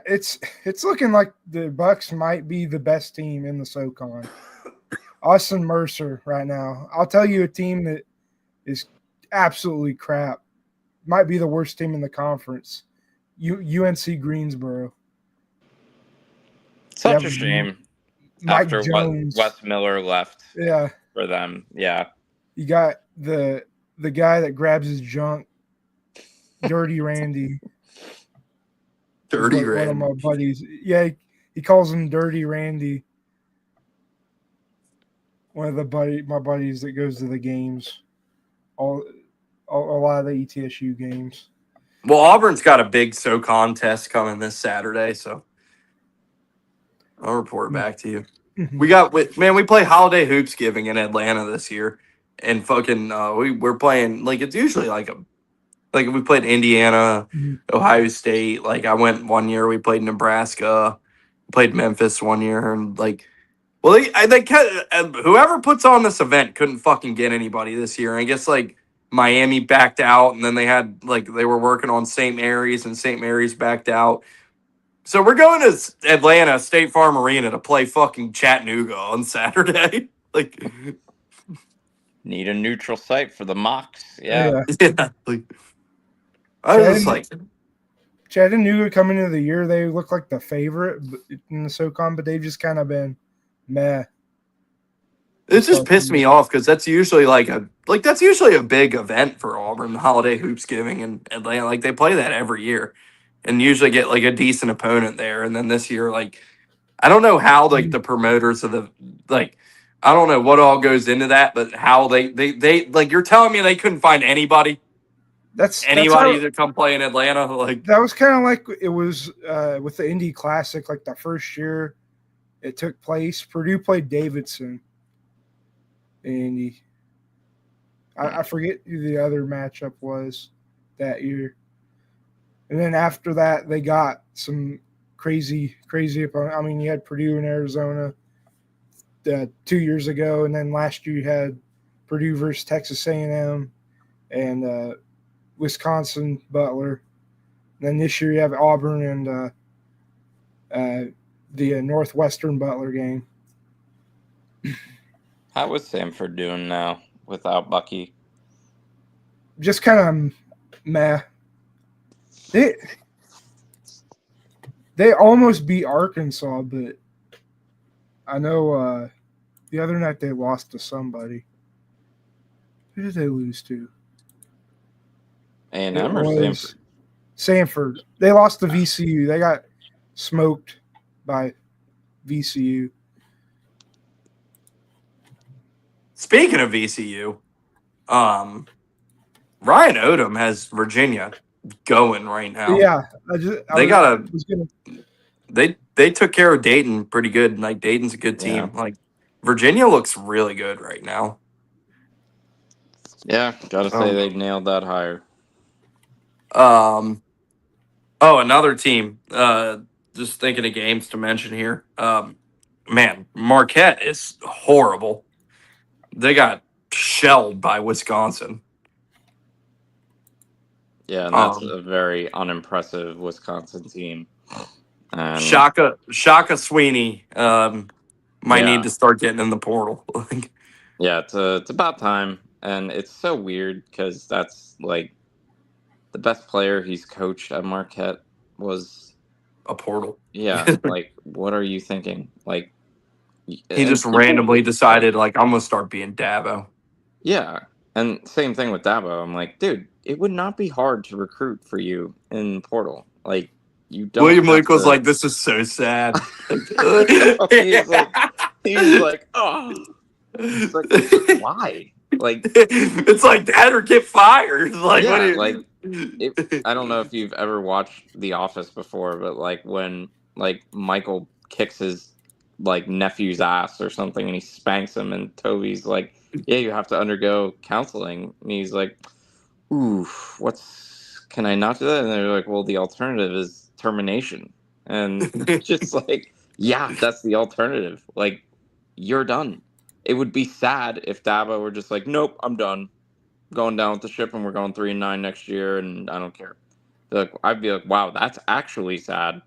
It's looking like the Bucks might be the best team in the SoCon. Us and Mercer right now. I'll tell you a team that is absolutely crap. Might be the worst team in the conference. UNC Greensboro. Such a shame. Mike After Jones. Wes Miller left Yeah. for them. Yeah. You got the guy that grabs his junk, Dirty Randy. Dirty Randy. One of my buddies. Yeah, he calls him Dirty Randy. One of my buddies that goes to the games. A lot of the ETSU games. Well, Auburn's got a big SoCon test coming this Saturday, so I'll report back to you. We play Holiday Hoops Giving in Atlanta this year, and fucking we're playing like it's usually like we played Indiana, Ohio State. Like I went one year, we played Nebraska, played Memphis one year, and like. Well, whoever puts on this event couldn't fucking get anybody this year. I guess like Miami backed out, and then they were working on St. Mary's, and St. Mary's backed out. So we're going to Atlanta State Farm Arena to play fucking Chattanooga on Saturday. Like, need a neutral site for the mocks. Yeah. Like, I was like, Chattanooga coming into the year, they look like the favorite in the SoCon, but they've just kind of been meh. It just pissed me off because that's usually a big event for Auburn, the Holiday Hoops Giving in Atlanta. Like they play that every year, and usually get like a decent opponent there. And then this year, like I don't know how like the promoters of the I don't know what all goes into that, but how they like you're telling me they couldn't find anybody That's how to come play in Atlanta. Like that was kind of like it was with the Indy Classic, like the first year it took place. Purdue played Davidson in Indy. I forget who the other matchup was that year. And then after that, they got some crazy opponent. I mean, you had Purdue and Arizona 2 years ago, and then last year you had Purdue versus Texas A&M and Wisconsin Butler. And then this year you have Auburn and the Northwestern Butler game. How was Samford doing now without Bucky? Just kind of meh. They almost beat Arkansas, but I know the other night they lost to somebody. Who did they lose to? A&M or Samford? Samford. They lost to VCU. They got smoked by VCU. speaking of VCU, Ryan Odom has Virginia going right now. Yeah, They took care of Dayton pretty good. Like Dayton's a good team. Yeah. Like Virginia looks really good right now. Yeah, gotta say they nailed that hire. Another team. Just thinking of games to mention here. Man, Marquette is horrible. They got shelled by Wisconsin. Yeah, and that's a very unimpressive Wisconsin team. Shaka Sweeney might need to start getting in the portal. Yeah, it's about time, and it's so weird because that's like the best player he's coached at Marquette was a portal. Yeah, like what are you thinking? Like he just randomly decided like I'm gonna start being Dabo. Yeah, and same thing with Dabo. I'm like, dude, it would not be hard to recruit for you in portal. Like you don't. William Lake was like, "This is so sad." he's like, oh, it's like, why? Like, it's like that or get fired. Like, yeah, I don't know if you've ever watched The Office before, but like when like Michael kicks his like nephew's ass or something and he spanks him and Toby's like, yeah, you have to undergo counseling, and he's like, ooh, can I not do that? And they're like, well, the alternative is termination. And just like, yeah, that's the alternative. Like, you're done. It would be sad if Dabo were just like, nope, I'm done. Going down with the ship and we're going 3-9 next year and I don't care. Like, I'd be like, wow, that's actually sad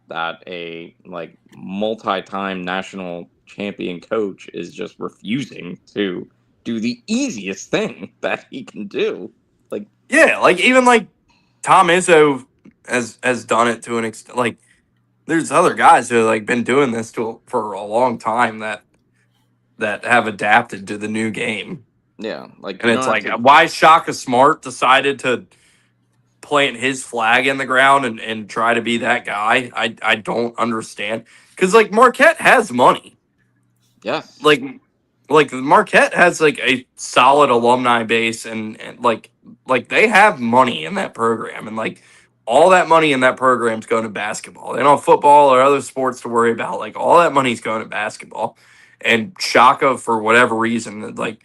that a like multi-time national champion coach is just refusing to do the easiest thing that he can do. Like, yeah, like even like Tom Izzo has done it to an extent. Like there's other guys who have like been doing this for a long time that have adapted to the new game. Yeah, like, and it's like why Shaka Smart decided to plant his flag in the ground and try to be that guy. I don't understand because like Marquette has money. Yes, like Marquette has like a solid alumni base and like they have money in that program and like all that money in that program is going to basketball. They don't have football or other sports to worry about. Like all that money's going to basketball. And Shaka, for whatever reason, like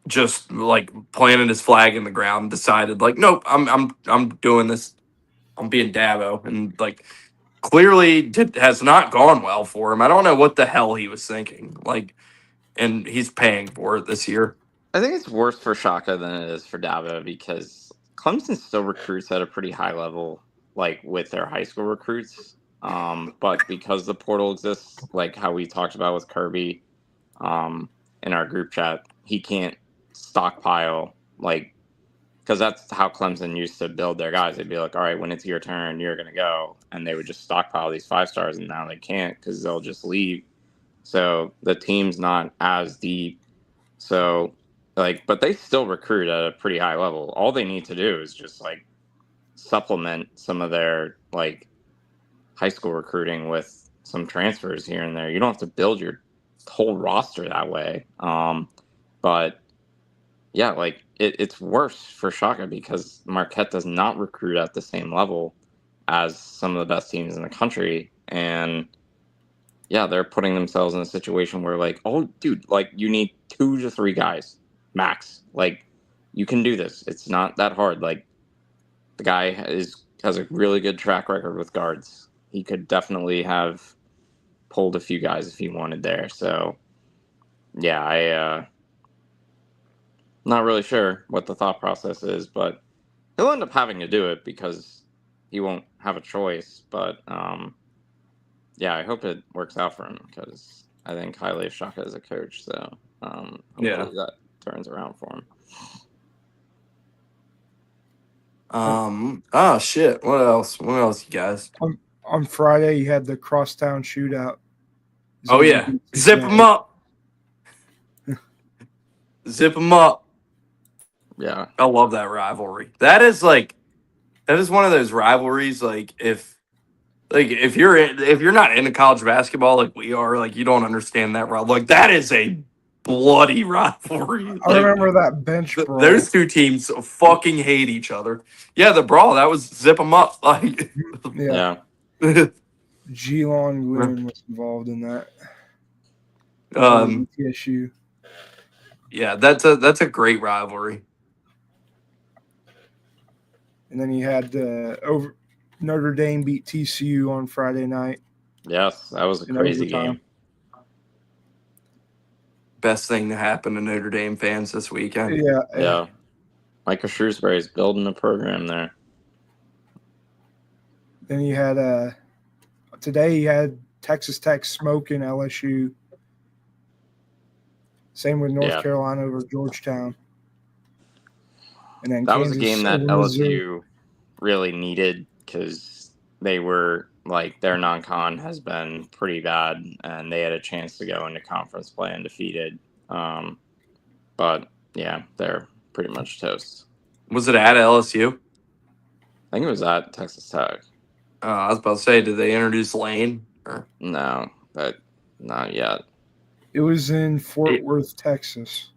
just like planted his flag in the ground and decided like, nope, I'm doing this. I'm being Dabo, and like clearly has not gone well for him. I don't know what the hell he was thinking. Like, and he's paying for it this year. I think it's worse for Shaka than it is for Dabo because Clemson still recruits at a pretty high level, like with their high school recruits. But because the portal exists, like how we talked about with Kirby, in our group chat, he can't stockpile like because that's how Clemson used to build their guys. They'd be like, all right, when it's your turn, you're gonna go, and they would just stockpile these 5-stars, and now they can't because they'll just leave. So the team's not as deep. So like, but they still recruit at a pretty high level. All they need to do is just like supplement some of their like high school recruiting with some transfers here and there. You don't have to build your whole roster that way. But yeah, like it's worse for Shaka because Marquette does not recruit at the same level as some of the best teams in the country, and yeah, they're putting themselves in a situation where like, oh, dude, like you need 2 to 3 guys max. Like you can do this. It's not that hard. Like the guy has a really good track record with guards. He could definitely have pulled a few guys if he wanted there. So yeah, I not really sure what the thought process is, but he'll end up having to do it because he won't have a choice. But yeah, I hope it works out for him because I think highly of Shaka as a coach. So hopefully that turns around for him. Oh shit! What else? What else, you guys? On Friday, you had the crosstown shootout. Oh yeah, zip them up. Zip them up. Yeah, I love that rivalry. That is one of those rivalries. Like if you're not into college basketball like we are, like you don't understand that rivalry. Like that is a bloody rivalry. I remember that bench brawl. Those two teams fucking hate each other. Yeah, the brawl, that was zip them up. Like yeah. G-Lon Gwynn was involved in that. TSU. Yeah, that's a great rivalry. And then you had Notre Dame beat TCU on Friday night. Yes, that was a crazy game. Best thing to happen to Notre Dame fans this weekend. Yeah. Micah Shrewsbury is building a program there. Then you had today you had Texas Tech smoking LSU. Same with North Carolina over Georgetown. And then that Kansas was a game that over LSU Missouri. really needed because they were like their non-con has been pretty bad, and they had a chance to go into conference play undefeated. But yeah, they're pretty much toast. Was it at LSU? I think it was at Texas Tech. I was about to say, did they introduce Lane? Or? No, but not yet. It was in Fort Worth, Texas.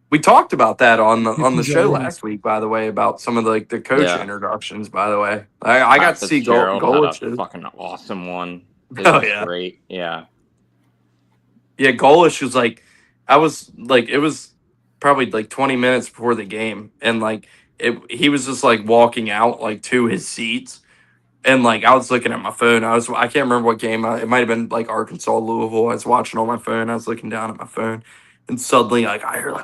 We talked about that on the show last week, by the way, about some of the coach introductions. By the way, I got to see Golish. Had a fucking awesome one. It was great. Yeah. Golish was like, it was probably like 20 minutes before the game, and he was just like walking out like to his seats. And like I was looking at my phone. I can't remember what game. It might have been like Arkansas, Louisville. I was watching on my phone. I was looking down at my phone, and suddenly like I heard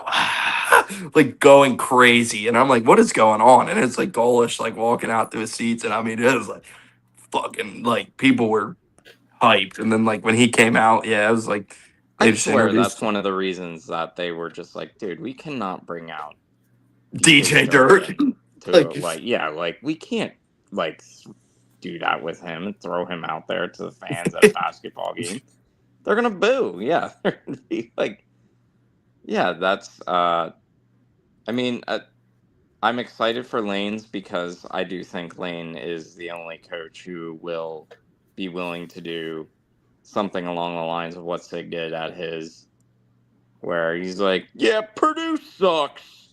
like going crazy, and I'm like, "What is going on?" And it's like Golish like walking out to his seats, and I mean it was like fucking like people were hyped. And then like when he came out, it was like I swear that's one of the reasons that they were just like, dude, we cannot bring out DJ Dirk. We can't like do that with him and throw him out there to the fans at a basketball game. They're gonna boo. Yeah, they're gonna be like, yeah, that's. I mean, I'm excited for Lane's because I do think Lane is the only coach who will be willing to do something along the lines of what Sig did at his, where he's like, yeah, Purdue sucks.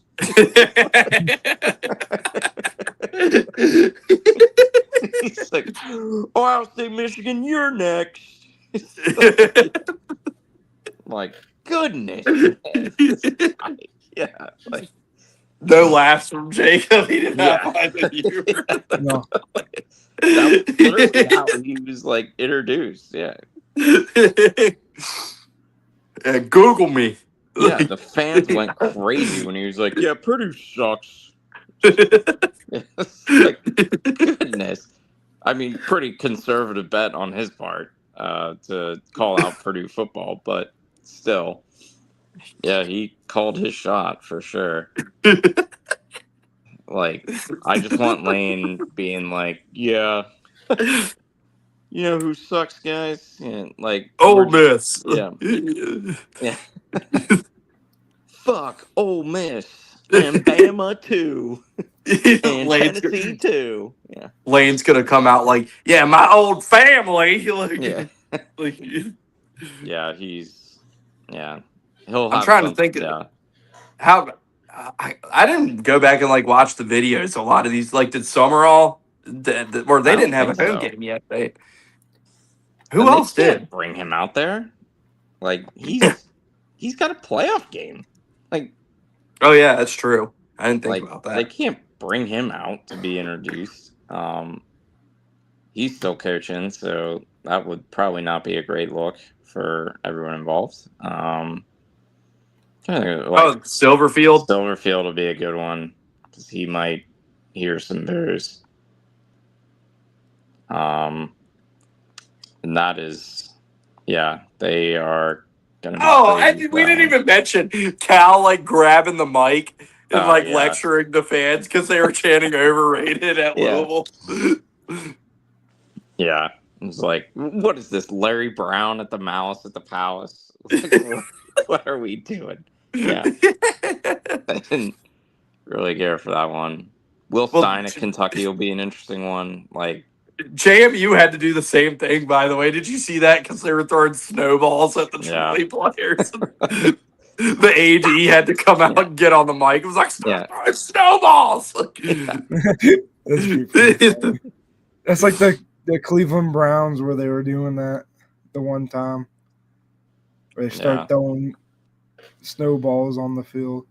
He's like, Ohio State, Michigan, you're next. Like, goodness. Like no laughs from Jacob. He did not find the humor. No. That was literally how he was like introduced. Yeah. Google me. Yeah, the fans went crazy when he was like, yeah, Purdue sucks. Like, goodness. I mean, pretty conservative bet on his part to call out Purdue football, but still, yeah, he called his shot for sure. Like, I just want Lane being like, yeah, you know who sucks, guys? And like, Ole Miss. Yeah. Fuck Ole Miss and Bama too. And Tennessee too. Yeah. Lane's gonna come out like, yeah, my old family. Yeah. Yeah, he's Yeah, he'll. I'm have trying to some, think Yeah, how I didn't go back and like watch the videos. A lot of these, like, did Summerall, or I they didn't don't have think a home so. game yet. Who And they else did? can't bring him out there. Like he's got a playoff game. Like Oh yeah, that's true. I didn't think about they that. can't bring him out to be introduced. He's still coaching, so that would probably not be a great look for everyone involved. Trying to think, like Oh, Silverfield. Silverfield will be a good one because he might hear some boos. And that is, yeah, they are gonna be Oh, crazy for we that didn't one. even mention Cal like grabbing the mic and Oh like yeah, lecturing the fans because they were chanting overrated at Yeah. Louisville. yeah. It's like, what is this, Larry Brown at the Malice at the Palace? Like, what are we doing? Yeah, I didn't really care for that one. Will Well, Stein at Kentucky will be an interesting one. Like, JMU had to do the same thing, by the way. Did you see that? Because they were throwing snowballs at the Yeah. Troy players. The AD had to come out and get on the mic. It was like, Yeah. snowballs. That's pretty funny. That's like the Cleveland Browns where they were doing that the one time. Where they start throwing snowballs on the field.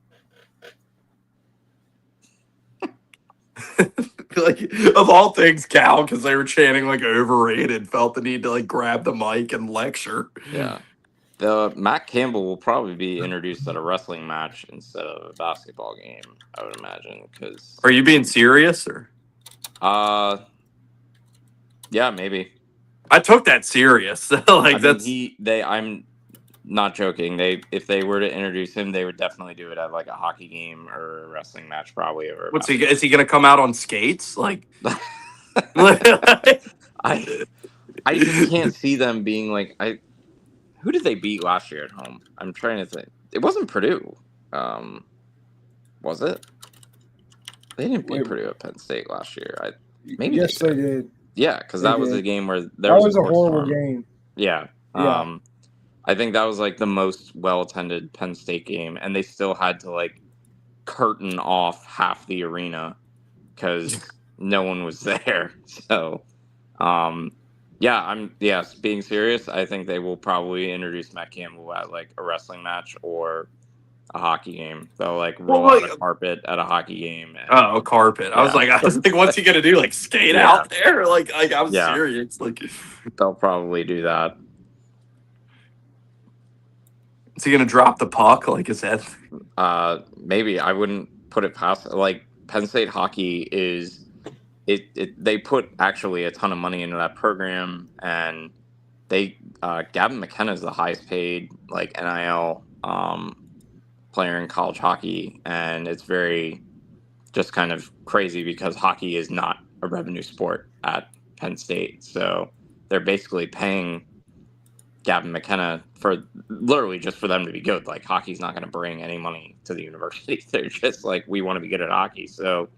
Like, of all things, Cal, because they were chanting like overrated, felt the need to like grab the mic and lecture. Yeah. The Matt Campbell will probably be introduced at a wrestling match instead of a basketball game, I would imagine. Because Are you being serious or? Yeah, maybe. I took that serious. Like, I that's mean, I'm not joking. If they were to introduce him, they would definitely do it at like a hockey game or a wrestling match, probably. Or what's he? Is he going to come out on skates? Like, I just can't see them being like who did they beat last year at home? I'm trying to think. It wasn't Purdue. Was it? They didn't beat Purdue at Penn State last year. Maybe yes, they did. Yeah, because that was a game where that was a horrible game. Yeah. I think that was like the most well-attended Penn State game, and they still had to like curtain off half the arena because no one was there. So, being serious, I think they will probably introduce Matt Campbell at like a wrestling match or a hockey game. They'll like roll out a carpet at a hockey game. A carpet. Yeah. I was like, what's he gonna do? Like skate out there? Like I'm serious. Like they'll probably do that. Is he gonna drop the puck? Like his head? Maybe. I wouldn't put it past. Like Penn State hockey is. They put actually a ton of money into that program, and Gavin McKenna is the highest paid like NIL player in college hockey, and it's very just kind of crazy because hockey is not a revenue sport at Penn State, so they're basically paying Gavin McKenna for literally just for them to be good. Like hockey's not going to bring any money to the university. They're just like, we want to be good at hockey, so.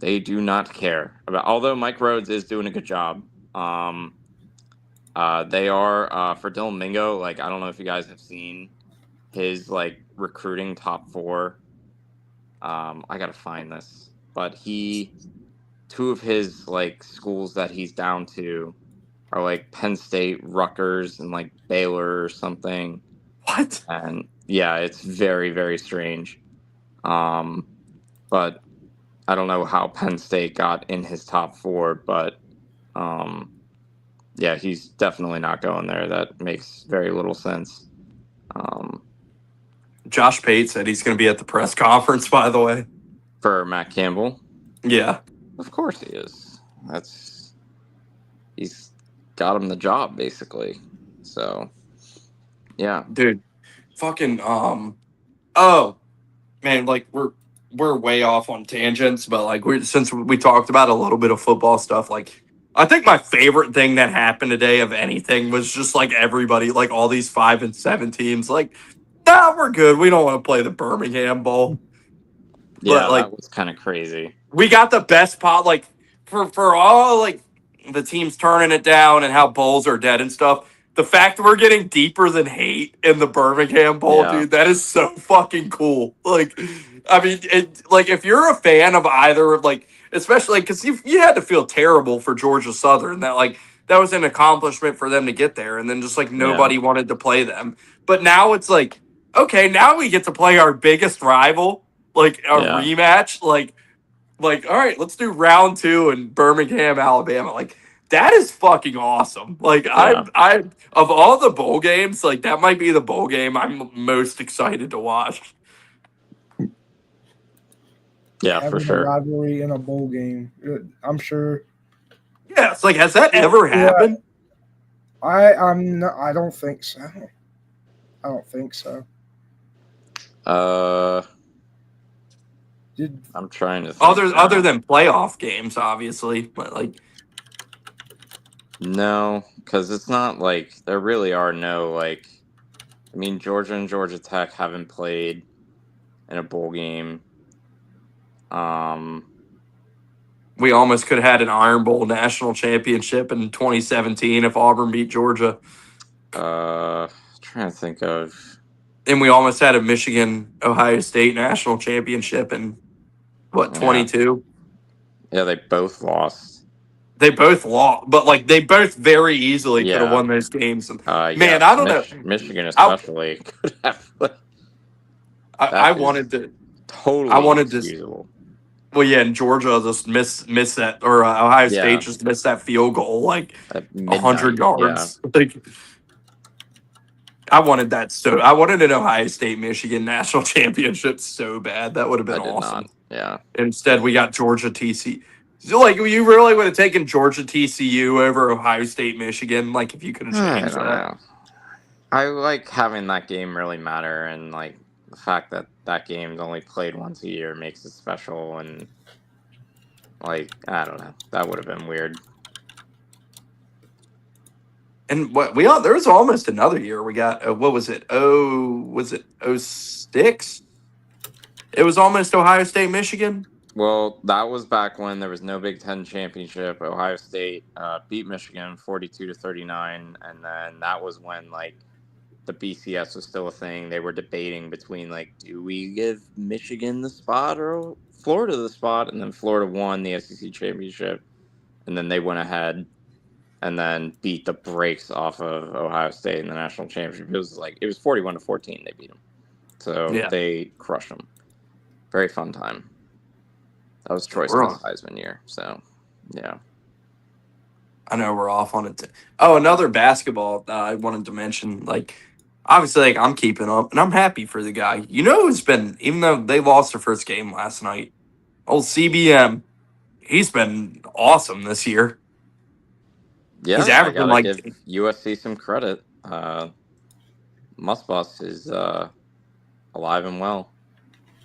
They do not care about. Although Mike Rhodes is doing a good job. They are for Dylan Mingo. Like I don't know if you guys have seen his like recruiting top 4. I gotta find this, but two of his like schools that he's down to are like Penn State, Rutgers, and like Baylor or something. What? And yeah, it's very, very strange. But I don't know how Penn State got in his top 4, but he's definitely not going there. That makes very little sense. Josh Pate said he's going to be at the press conference, by the way. For Matt Campbell? Yeah. Of course he is. He's got him the job, basically. So, yeah. Dude, fucking, oh, man, like, we're way off on tangents, but, like, since we talked about a little bit of football stuff, like, I think my favorite thing that happened today of anything was just, like, everybody, like, all these 5 and 7 teams, like, nah, we're good. We don't want to play the Birmingham Bowl. Yeah, but, like, that was kind of crazy. We got the best pot, like, for all, like, the teams turning it down and how bowls are dead and stuff. The fact that we're getting deeper than hate in the Birmingham Bowl, Yeah. dude, that is so fucking cool. Like, I mean, like if you're a fan of either, like, especially because you had to feel terrible for Georgia Southern that was an accomplishment for them to get there, and then just like nobody wanted to play them. But now it's like, okay, now we get to play our biggest rival, like a rematch, like all right, let's do round 2 in Birmingham, Alabama. Like that is fucking awesome. Like I of all the bowl games, like that might be the bowl game I'm most excited to watch. Yeah, for sure. A rivalry in a bowl game, I'm sure. Yeah, it's like, has that ever happened? I don't think so. I don't think so. I'm trying to think other than playoff games, obviously, but like no, because it's not like there really are no like. I mean, Georgia and Georgia Tech haven't played in a bowl game. We almost could have had an Iron Bowl national championship in 2017 if Auburn beat Georgia. Trying to think of. And we almost had a Michigan-Ohio State national championship in, 22? Yeah, they both lost. They both lost, but like they both very easily could have won those games. And, man, I don't know. Michigan especially could have. I wanted to. Totally I wanted excusable. to. Well, yeah, and Georgia just missed that, or Ohio State just missed that field goal like 100 yards. Yeah. Like, I wanted that I wanted an Ohio State Michigan national championship so bad. That would have been awesome. Not. Yeah. Instead, we got Georgia TCU. So, like, you really would have taken Georgia TCU over Ohio State Michigan, like if you could have changed that. I like having that game really matter, and like the fact that game's only played once a year makes it special, and like I don't know, that would have been weird. And there was almost another year we got what was it? Was it 06? It was almost Ohio State Michigan. Well, that was back when there was no Big Ten championship. Ohio State beat Michigan 42-39, and then that was when like the BCS was still a thing. They were debating between like, do we give Michigan the spot or Florida the spot? And then Florida won the SEC championship, and then they went ahead and then beat the brakes off of Ohio State in the national championship. It was 41-14. They beat them, so they crushed them. Very fun time. That was Troy Smith's Heisman year. So, yeah. I know we're off on it. Another basketball I wanted to mention. Like, obviously, like I'm keeping up, and I'm happy for the guy. You know who's been, even though they lost their first game last night, old CBM, he's been awesome this year. Yeah, he's averaging I gotta give USC some credit. Musbus is alive and well.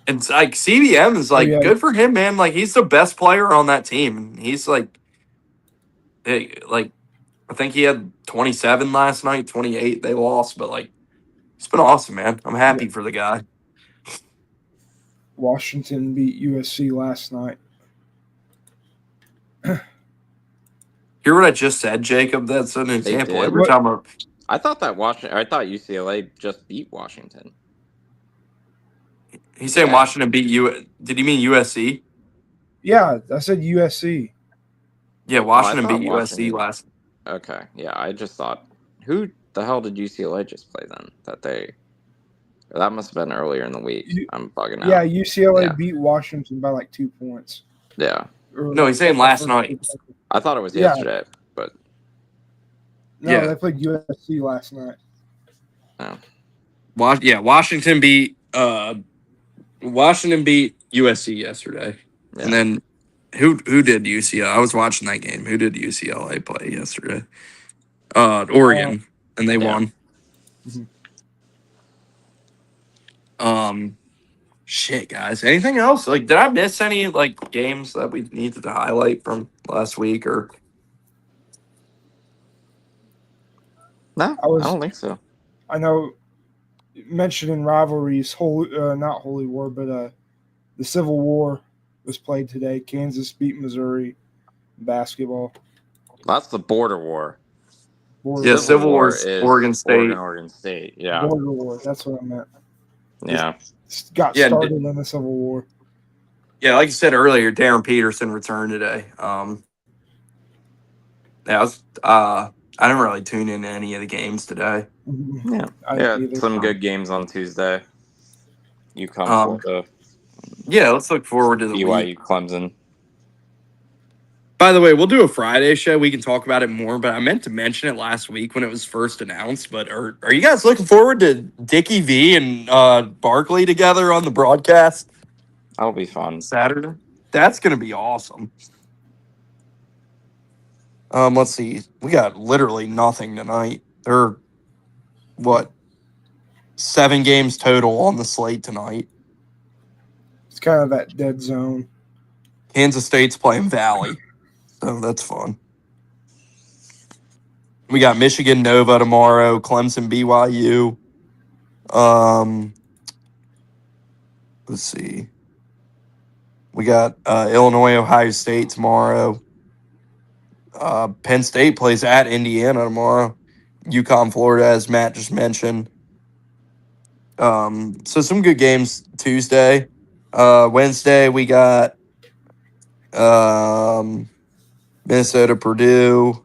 It's like CBM is like good for him, man. Like he's the best player on that team. He's like I think he had 27 last night, 28. They lost, but like it's been awesome, man. I'm happy for the guy. Washington beat USC last night. Hear what I just said, Jacob? That's an example. Every time I thought UCLA just beat Washington. He's saying Washington beat you. Did he mean USC? Yeah, I said USC. Yeah, Washington beat USC last. Okay, yeah, I just thought, who the hell did UCLA just play then? That must have been earlier in the week. I'm bugging out. Yeah, UCLA beat Washington by like 2 points. Yeah. No, he's saying last night. I thought it was yesterday, but no, they played USC last night. Oh. Washington beat USC yesterday, and then who did UCLA? I was watching that game. Who did UCLA play yesterday? Oregon, and they won. Mm-hmm. Shit, guys. Anything else? Like, did I miss any like games that we needed to highlight from last week? Or no, I don't think so. I know. Mentioning rivalries, not Holy War, but the Civil War was played today. Kansas beat Missouri in basketball. That's the border war. Border Civil War. War's is Oregon State. Oregon State. Yeah. Border War. That's what I meant. Yeah. Got Yeah, started in the Civil War. Yeah, like you said earlier, Darren Peterson returned today. Yeah, I didn't really tune into any of the games today. Yeah. I Yeah. didn't either. Some good games on Tuesday. UConn, Florida, Yeah, let's look forward to the week. BYU, Clemson. By the way, we'll do a Friday show. We can talk about it more, but I meant to mention it last week when it was first announced. But are you guys looking forward to Dickie V and Barkley together on the broadcast That'll be fun. Saturday? That's going to be awesome. Let's see. We got literally nothing tonight. There are, 7 games total on the slate tonight. It's kind of that dead zone. Kansas State's playing Valley, so that's fun. We got Michigan Nova tomorrow, Clemson BYU. Let's see. We got Illinois Ohio State tomorrow. Penn State plays at Indiana tomorrow. UConn Florida, as Matt just mentioned. So some good games Tuesday. Wednesday we got Minnesota Purdue.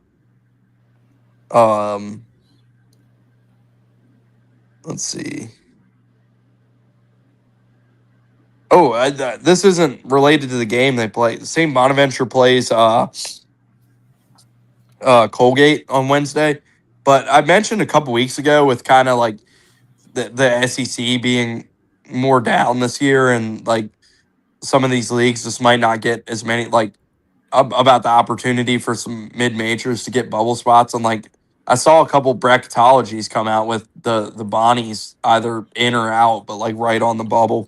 Let's see. Oh, this isn't related to the game they play. St. Bonaventure plays Colgate on Wednesday. But I mentioned a couple weeks ago with kind of like the SEC being more down this year, and like some of these leagues just might not get as many, like about the opportunity for some mid majors to get bubble spots. And like I saw a couple bracketologies come out with the Bonnies either in or out, but like right on the bubble.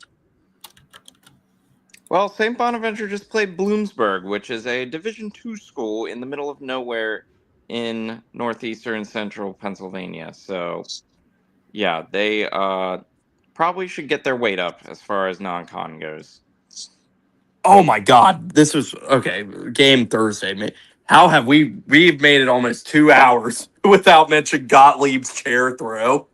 Well, St. Bonaventure just played Bloomsburg, which is a Division II school in the middle of nowhere in northeastern central Pennsylvania. So, yeah, they probably should get their weight up as far as non-con goes. Oh my God, this was okay. Game Thursday. How have we've made it almost 2 hours without mentioning Gottlieb's chair throw?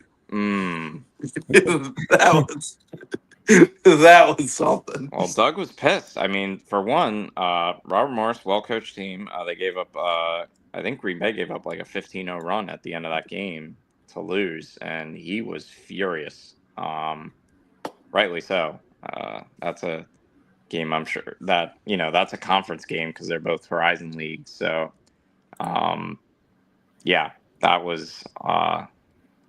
that was something. Well, Doug was pissed. I mean, for one, Robert Morris, well-coached team. They gave up, I think Green Bay gave up like a 15-0 run at the end of that game to lose, and he was furious. Rightly so. That's a game, I'm sure, that, that's a conference game because they're both Horizon Leagues. So, yeah, that was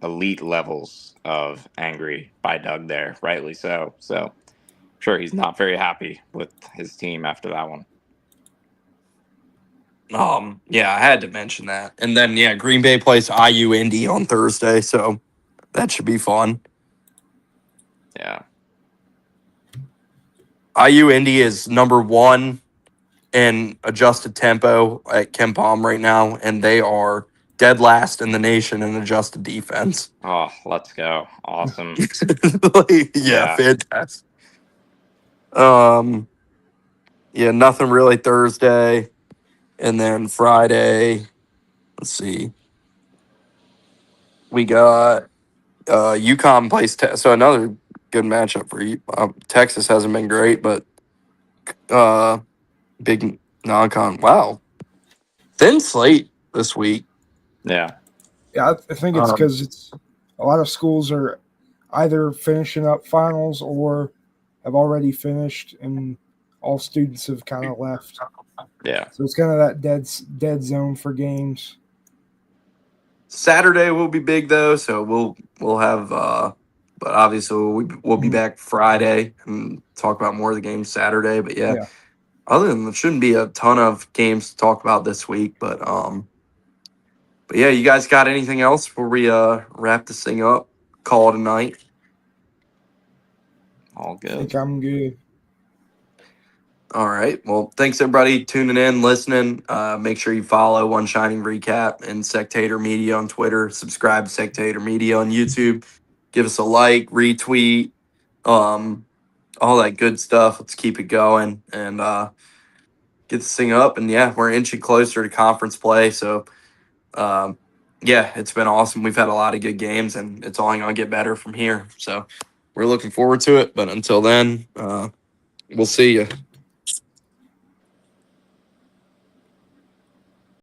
elite levels of angry by Doug there. Rightly so. So, sure, he's not very happy with his team after that one. Yeah, I had to mention that. And then yeah, Green Bay plays IU Indy on Thursday, so that should be fun. Yeah. IU Indy is number 1 in adjusted tempo at KenPom right now, and they are dead last in the nation in adjusted defense. Oh, let's go. Awesome. yeah, fantastic. Yeah, nothing really Thursday. And then Friday, let's see. We got UConn plays so another good matchup for you. Texas hasn't been great, but big non-con. Wow, thin slate this week. Yeah. Yeah, I think it's because it's a lot of schools are either finishing up finals or have already finished, and all students have kind of left. Yeah. So it's kind of that dead zone for games. Saturday will be big though, so we'll have. But obviously we'll be back Friday and talk about more of the games Saturday. But yeah. Other than that, shouldn't be a ton of games to talk about this week. But yeah, you guys got anything else before we wrap this thing up? Call it a night. All good. I think I'm good. All right. Well, thanks everybody tuning in, listening. Make sure you follow One Shining Recap and Sectator Media on Twitter. Subscribe to Sectator Media on YouTube. Give us a like, retweet, all that good stuff. Let's keep it going. And get this thing up. And yeah, we're inching closer to conference play. So yeah, it's been awesome. We've had a lot of good games, and it's only going to get better from here. So we're looking forward to it. But until then, we'll see you.